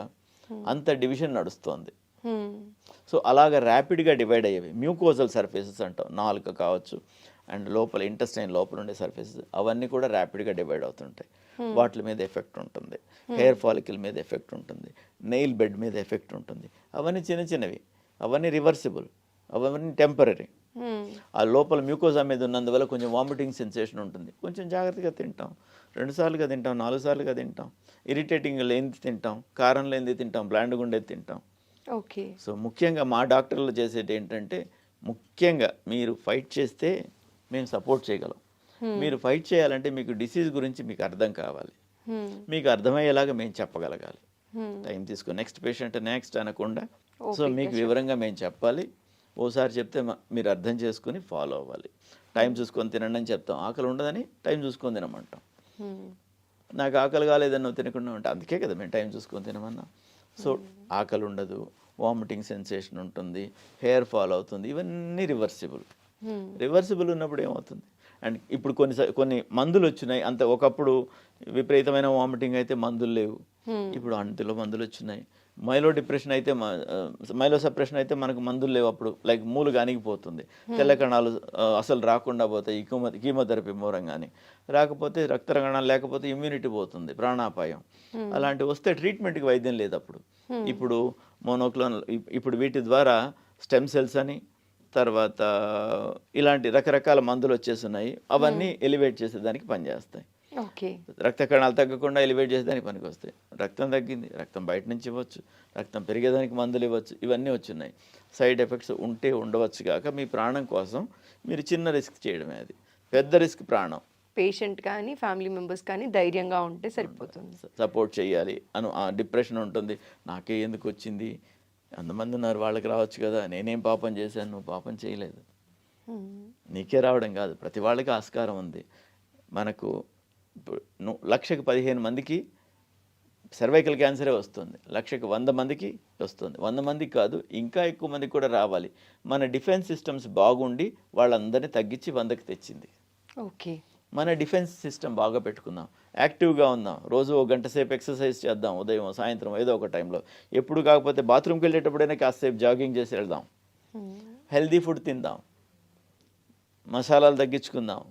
[SPEAKER 3] అంత డివిజన్ నడుస్తుంది. సో అలాగా ర్యాపిడ్గా డివైడ్ అయ్యేవి మ్యూకోజల్ సర్ఫేసెస్ అంటాం. నాలుక కావచ్చు అండ్ లోపల ఇంటెస్టైన్ లోపల ఉండే సర్ఫేసెస్ అవన్నీ కూడా ర్యాపిడ్గా డివైడ్ అవుతుంటాయి. వాటి మీద ఎఫెక్ట్ ఉంటుంది, హెయిర్ ఫాలికల్ మీద ఎఫెక్ట్ ఉంటుంది, నెయిల్ బెడ్ మీద ఎఫెక్ట్ ఉంటుంది. అవన్నీ చిన్న చిన్నవి, అవన్నీ రివర్సిబుల్, అవన్నీ టెంపరీ. ఆ లోపల మ్యూకోజా మీద ఉన్నందువల్ల కొంచెం వామిటింగ్ సెన్సేషన్ ఉంటుంది. కొంచెం జాగ్రత్తగా తింటాం, 2 సార్లుగా తింటాం, 4 సార్లుగా తింటాం. ఇరిటేటింగ్ లేనిది తింటాం, కారం లేనిది తింటాం, బ్లాండ్గా ఉండేది తింటాం.
[SPEAKER 2] ఓకే. సో
[SPEAKER 3] ముఖ్యంగా మా డాక్టర్లు చేసేది ఏంటంటే, ముఖ్యంగా మీరు ఫైట్ చేస్తే మేము సపోర్ట్ చేయగలం. మీరు ఫైట్ చేయాలంటే మీకు డిసీజ్ గురించి మీకు అర్థం కావాలి, మీకు అర్థమయ్యేలాగా మేము చెప్పగలగాలి. టైం తీసుకొని నెక్స్ట్ పేషెంట్ నెక్స్ట్ అనకుండా, సో మీకు వివరంగా మేము చెప్పాలి. ఓసారి చెప్తే మీరు అర్థం చేసుకుని ఫాలో అవ్వాలి. టైం చూసుకొని తినండి అని చెప్తాం, ఆకలి ఉండదని టైం చూసుకొని తినమంటాం. నాకు ఆకలి కాలేదని నువ్వు తినకుండా ఉంటా, అందుకే కదా మేము టైం చూసుకొని తినమన్నా. సో ఆకలి ఉండదు, వామిటింగ్ సెన్సేషన్ ఉంటుంది, హెయిర్ ఫాల్ అవుతుంది, ఇవన్నీ రివర్సిబుల్. రివర్సిబుల్ ఉన్నప్పుడు ఏమవుతుంది? అండ్ ఇప్పుడు కొన్ని మందులు వచ్చినాయి. అంత ఒకప్పుడు విపరీతమైన వామిటింగ్ అయితే మందులు లేవు, ఇప్పుడు అంతలో మందులు వచ్చినాయి. మైలో డిప్రెషన్ అయితే మైలో సప్రెషన్ అయితే మనకు మందులు లేవు. అప్పుడు లైక్ మూలుగా అణిగిపోతుంది, తెల్ల కణాలు అసలు రాకుండా పోతాయి కీమోథెరపీ మూలంగానే. రాకపోతే రక్త కణాలు లేకపోతే ఇమ్యూనిటీ పోతుంది, ప్రాణాపాయం. అలాంటివి వస్తే ట్రీట్మెంట్కి వైద్యం లేదు అప్పుడు. ఇప్పుడు మోనోక్లోనల్, ఇప్పుడు వీటి ద్వారా స్టెమ్ సెల్స్ అని, తర్వాత ఇలాంటి రకరకాల మందులు వచ్చేస్తున్నాయి. అవన్నీ ఎలివేట్ చేసేదానికి పనిచేస్తాయి.
[SPEAKER 2] ఓకే.
[SPEAKER 3] రక్త కణాలు తగ్గకుండా ఎలివేట్ చేసేదానికి పనికి వస్తాయి. రక్తం తగ్గింది, రక్తం బయట నుంచి ఇవ్వచ్చు, రక్తం పెరిగేదానికి మందులు ఇవ్వచ్చు, ఇవన్నీ వచ్చున్నాయి. సైడ్ ఎఫెక్ట్స్ ఉంటే ఉండవచ్చు కాక మీ ప్రాణం కోసం మీరు చిన్న రిస్క్ చేయడమే, అది పెద్ద రిస్క్ ప్రాణం.
[SPEAKER 2] పేషెంట్ కానీ ఫ్యామిలీ మెంబర్స్ కానీ ధైర్యంగా ఉంటే సరిపోతుంది.
[SPEAKER 3] సపోర్ట్ చేయాలి. డిప్రెషన్ ఉంటుంది, నాకే ఎందుకు వచ్చింది, అంతమంది ఉన్నారు వాళ్ళకి రావచ్చు కదా, నేనేం పాపం చేశాను, నువ్వు పాపం చేయలేదు. నీకే రావడం కాదు, ప్రతి వాళ్ళకి ఆస్కారం ఉంది. మనకు 1,00,000కి 15 మందికి సర్వైకల్ క్యాన్సరే వస్తుంది, 1,00,000కి 100 మందికి వస్తుంది. 100 మందికి కాదు, ఇంకా ఎక్కువ మందికి కూడా రావాలి. మన డిఫెన్స్ సిస్టమ్స్ బాగుండి వాళ్ళందరినీ తగ్గించి 100కి తెచ్చింది.
[SPEAKER 2] ఓకే.
[SPEAKER 3] మన డిఫెన్స్ సిస్టమ్ బాగా పెట్టుకుందాం, యాక్టివ్గా ఉందాం, రోజు 1 గంట సేపు ఎక్సర్సైజ్ చేద్దాం, ఉదయం సాయంత్రం ఏదో ఒక టైంలో. ఎప్పుడు కాకపోతే బాత్రూమ్కి వెళ్ళేటప్పుడైనా కాసేపు జాగింగ్ చేసి వెళ్దాం. హెల్దీ ఫుడ్ తిందాం, మసాలాలు తగ్గించుకుందాం,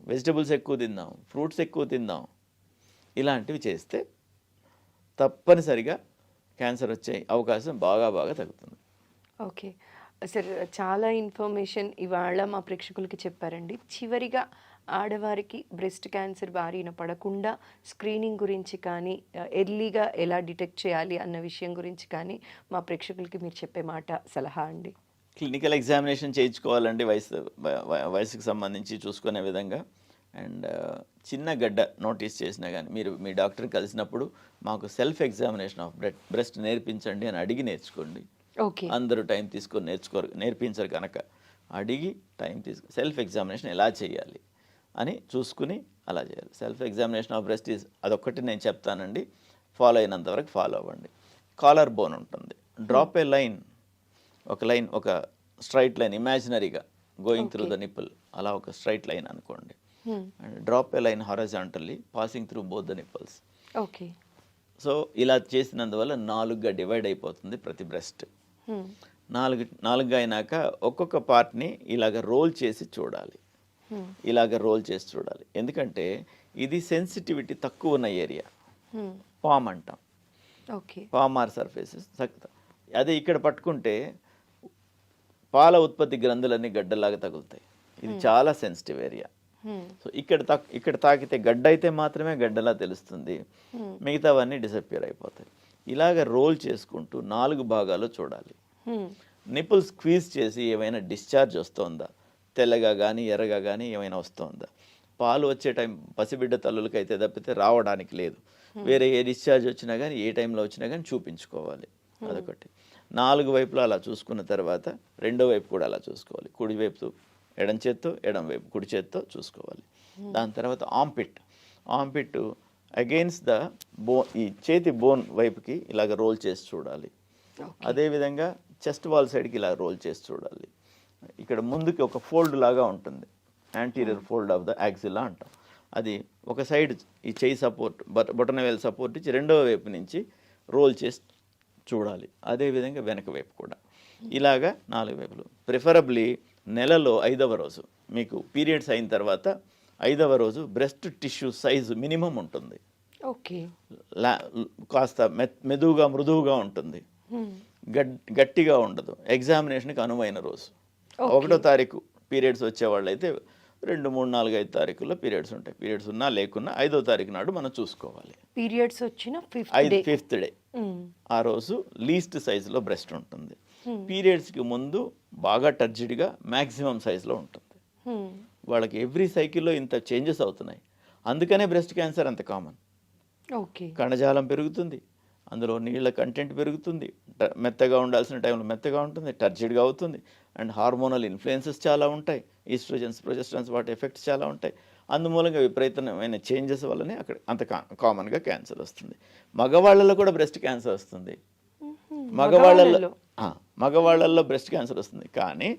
[SPEAKER 3] వెజిటబుల్స్ ఎక్కువ తిందాం, ఫ్రూట్స్ ఎక్కువ తిందాం. ఇలాంటివి చేస్తే తప్పనిసరిగా క్యాన్సర్ వచ్చే అవకాశం బాగా తగ్గుతుంది.
[SPEAKER 2] ఓకే సార్, చాలా ఇన్ఫర్మేషన్ ఇవాళ మా ప్రేక్షకులకి చెప్పారండి. చివరిగా ఆడవారికి బ్రెస్ట్ క్యాన్సర్ బారిన పడకుండా స్క్రీనింగ్ గురించి కానీ, ఎర్లీగా ఎలా డిటెక్ట్ చేయాలి అన్న విషయం గురించి కానీ మా ప్రేక్షకులకి మీరు చెప్పే మాట, సలహా అండి.
[SPEAKER 3] క్లినికల్ ఎగ్జామినేషన్ చేయించుకోవాలండి, వయసుకు సంబంధించి చూసుకునే విధంగా. అండ్ చిన్న గడ్డ నోటీస్ చేసినా కానీ మీరు మీ డాక్టర్ కలిసినప్పుడు మాకు సెల్ఫ్ ఎగ్జామినేషన్ ఆఫ్ బ్రెస్ట్ నేర్పించండి అని అడిగి నేర్చుకోండి.
[SPEAKER 2] ఓకే. అందరూ
[SPEAKER 3] టైం తీసుకొని నేర్పించరు కనుక అడిగి టైం తీసుకు సెల్ఫ్ ఎగ్జామినేషన్ ఎలా చేయాలి అని చూసుకుని అలా చేయాలి. సెల్ఫ్ ఎగ్జామినేషన్ ఆఫ్ బ్రెస్ట్ అదొక్కటి నేను చెప్తానండి, ఫాలో అయినంత వరకు ఫాలో అవ్వండి. కాలర్ బోన్ ఉంటుంది, డ్రాప్ ఏ లైన్, ఒక స్ట్రైట్ లైన్ ఇమాజినరీగా గోయింగ్ త్రూ ద నిప్పుల్, అలా ఒక స్ట్రైట్ లైన్ అనుకోండి. And drop a line horizontally passing through both the nipples.
[SPEAKER 2] Okay.
[SPEAKER 3] So ఇలా చేసినందువల్ల 4గా డివైడ్ అయిపోతుంది ప్రతి బ్రెస్ట్. 4 అయినాక ఒక్కొక్క పార్ట్ని ఇలాగ రోల్ చేసి చూడాలి. ఎందుకంటే ఇది సెన్సిటివిటీ తక్కువ ఉన్న ఏరియా, పామ్ అంటాం,
[SPEAKER 2] ఓకే,
[SPEAKER 3] పామార్ సర్ఫేసెస్. అదే ఇక్కడ పట్టుకుంటే పాల ఉత్పత్తి గ్రంథులన్నీ గడ్డలాగా తగులుతాయి. ఇది చాలా సెన్సిటివ్ ఏరియా. సో ఇక్కడ తాకితే గడ్డ అయితే మాత్రమే గడ్డలా తెలుస్తుంది, మిగతావన్నీ డిసప్పియర్ అయిపోతాయి. ఇలాగ రోల్ చేసుకుంటూ 4 భాగాలు చూడాలి. నిపుల్ స్క్వీజ్ చేసి ఏమైనా డిశ్చార్జ్ వస్తుందా, తెల్లగా కానీ ఎర్రగా కానీ ఏమైనా వస్తుందా. పాలు వచ్చే టైం పసిబిడ్డ తల్లులకి అయితే తప్పితే రావడానికి లేదు. వేరే ఏ డిశ్చార్జ్ వచ్చినా కానీ ఏ టైంలో వచ్చినా కానీ చూపించుకోవాలి. అదొకటి. 4 వైపులా అలా చూసుకున్న తర్వాత రెండో వైపు కూడా అలా చూసుకోవాలి. కుడివైపు ఎడం చేత్తో, ఎడం వైపు కుడి చేత్తో చూసుకోవాలి. దాని తర్వాత ఆంపిట్ అగెయిన్స్ ద ఈ చేతి బోన్ వైపుకి ఇలాగ రోల్ చేసి చూడాలి. అదేవిధంగా చెస్ట్ వాల్ సైడ్కి ఇలా రోల్ చేసి చూడాలి. ఇక్కడ ముందుకి ఒక ఫోల్డ్ లాగా ఉంటుంది, యాంటీరియర్ ఫోల్డ్ ఆఫ్ ద యాక్సిలా అంటాం. అది ఒక సైడ్ ఈ చేయి సపోర్ట్, బొటనవేలు సపోర్ట్ ఇచ్చి రెండో వైపు నుంచి రోల్ చేసి చూడాలి. అదేవిధంగా వెనక వైపు కూడా ఇలాగా 4 వైపులు. ప్రిఫరబ్లీ నెలలో 5వ రోజు మీకు పీరియడ్స్ అయిన తర్వాత 5వ రోజు బ్రెస్ట్ టిష్యూ సైజు మినిమం ఉంటుంది.
[SPEAKER 2] ఓకే,
[SPEAKER 3] కాస్త మృదువుగా ఉంటుంది, గట్టిగా ఉండదు. ఎగ్జామినేషన్కి అనువైన రోజు 1వ తారీఖు పీరియడ్స్ వచ్చేవాళ్ళు అయితే 2, 3, 4, 5 తారీఖుల్లో పీరియడ్స్ ఉంటాయి. పీరియడ్స్ ఉన్నా లేకున్నా 5వ తారీఖు నాడు మనం చూసుకోవాలి.
[SPEAKER 2] పీరియడ్స్ వచ్చిన
[SPEAKER 3] 5th డే ఆ రోజు లీస్ట్ సైజులో బ్రెస్ట్ ఉంటుంది. పీరియడ్స్కి ముందు బాగా టర్జిడ్గా మ్యాక్సిమం సైజులో ఉంటుంది. వాళ్ళకి ఎవ్రీ సైకిల్లో ఇంత చేంజెస్ అవుతున్నాయి. అందుకనే బ్రెస్ట్ క్యాన్సర్ అంత కామన్.
[SPEAKER 2] ఓకే,
[SPEAKER 3] కణజాలం పెరుగుతుంది, అందులో నీళ్ళ కంటెంట్ పెరుగుతుంది, మెత్తగా ఉండాల్సిన టైంలో మెత్తగా ఉంటుంది, టర్జిడ్గా అవుతుంది. అండ్ హార్మోనల్ ఇన్ఫ్లుయెన్సెస్ చాలా ఉంటాయి, ఈస్ట్రోజన్స్, ప్రొజెస్ట్రాన్స్, వాటి ఎఫెక్ట్స్ చాలా ఉంటాయి. అందుమూలంగా విపరీతమైన చేంజెస్ వల్లనే అక్కడ అంత కామన్గా క్యాన్సర్ వస్తుంది. మగవాళ్ళలో కూడా బ్రెస్ట్ క్యాన్సర్ వస్తుంది. మగవాళ్ళల్లో బ్రెస్ట్ క్యాన్సర్ వస్తుంది, కానీ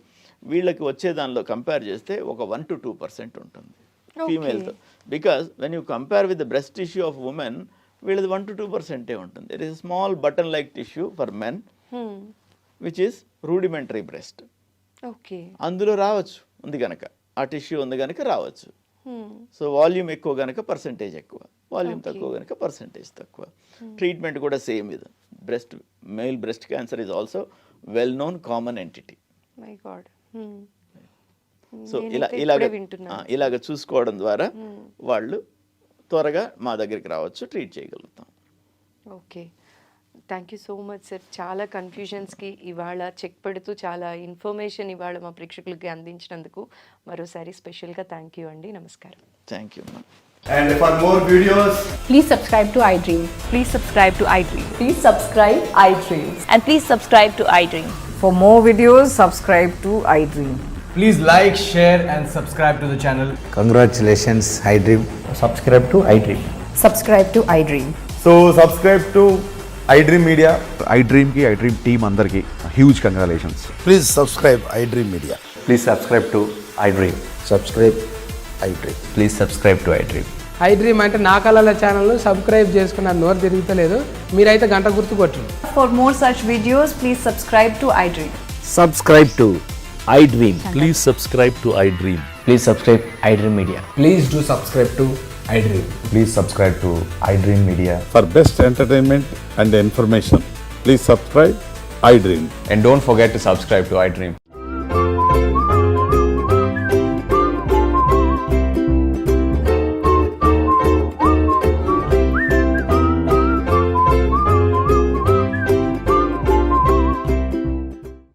[SPEAKER 3] వీళ్ళకి వచ్చే దానిలో కంపేర్ చేస్తే ఒక 1 to 2% ఉంటుంది ఫీమేల్తో. Because when you compare with the breast tissue of women, వీళ్ళది 1 to 2% ఉంటుంది. There is small button like tissue for men which is rudimentary breast.
[SPEAKER 2] Okay,
[SPEAKER 3] అందులో రావచ్చు, ఉంది కనుక ఆ టిష్యూ ఉంది కనుక రావచ్చు. సో వాల్యూమ్ ఎక్కువ కనుక పర్సంటేజ్ ఎక్కువ, వాల్యూమ్ తక్కువ కనుక పర్సంటేజ్ తక్కువ. ట్రీట్మెంట్ కూడా సేమ్. ఇది male breast cancer is also well known common entity.
[SPEAKER 2] My God.
[SPEAKER 3] So ఇలాగ చూసుకోవడం ద్వారా వాళ్ళు త్వరగా మా దగ్గరికి రావచ్చు, ట్రీట్ చేయగలుగుతాం.
[SPEAKER 2] Okay, thank you so much sir. చాలా కన్ఫ్యూజన్స్కి ఇవాళ చెక్ పెడుతూ చాలా ఇన్ఫర్మేషన్ ఇవాళ మా ప్రేక్షకులకి అందించినందుకు మరోసారి స్పెషల్గా థ్యాంక్ యూ అండి. నమస్కారం.
[SPEAKER 3] Thank you.
[SPEAKER 4] And for more videos,
[SPEAKER 5] Please subscribe to iDream.
[SPEAKER 6] Please subscribe to iDream.
[SPEAKER 5] Please subscribe iDream.
[SPEAKER 6] And please subscribe to iDream.
[SPEAKER 5] For more videos, subscribe to iDream.
[SPEAKER 4] please like, share and subscribe to the channel.
[SPEAKER 7] Congratulations, iDream.
[SPEAKER 8] Subscribe to iDream.
[SPEAKER 5] Subscribe to iDream.
[SPEAKER 4] So subscribe to iDream Media.
[SPEAKER 9] iDream ki iDream team andarki huge congratulations.
[SPEAKER 7] Please subscribe iDream Media.
[SPEAKER 8] Please subscribe to iDream.
[SPEAKER 7] Subscribe iDream.
[SPEAKER 8] Please subscribe to iDream.
[SPEAKER 10] iDream అంటే నా కళల channel subscribe చేసుకున్న నోరు తిరుగుతలేదు, మీరైతే గంట గుర్తు కొట్టండి.
[SPEAKER 6] For more such videos, please subscribe to iDream.
[SPEAKER 8] Subscribe to iDream.
[SPEAKER 11] Please subscribe to iDream.
[SPEAKER 8] Please subscribe iDream Media.
[SPEAKER 4] Please do subscribe to iDream.
[SPEAKER 8] Please subscribe to iDream Media.
[SPEAKER 9] For best entertainment and information, please subscribe iDream.
[SPEAKER 8] And don't forget to subscribe to iDream.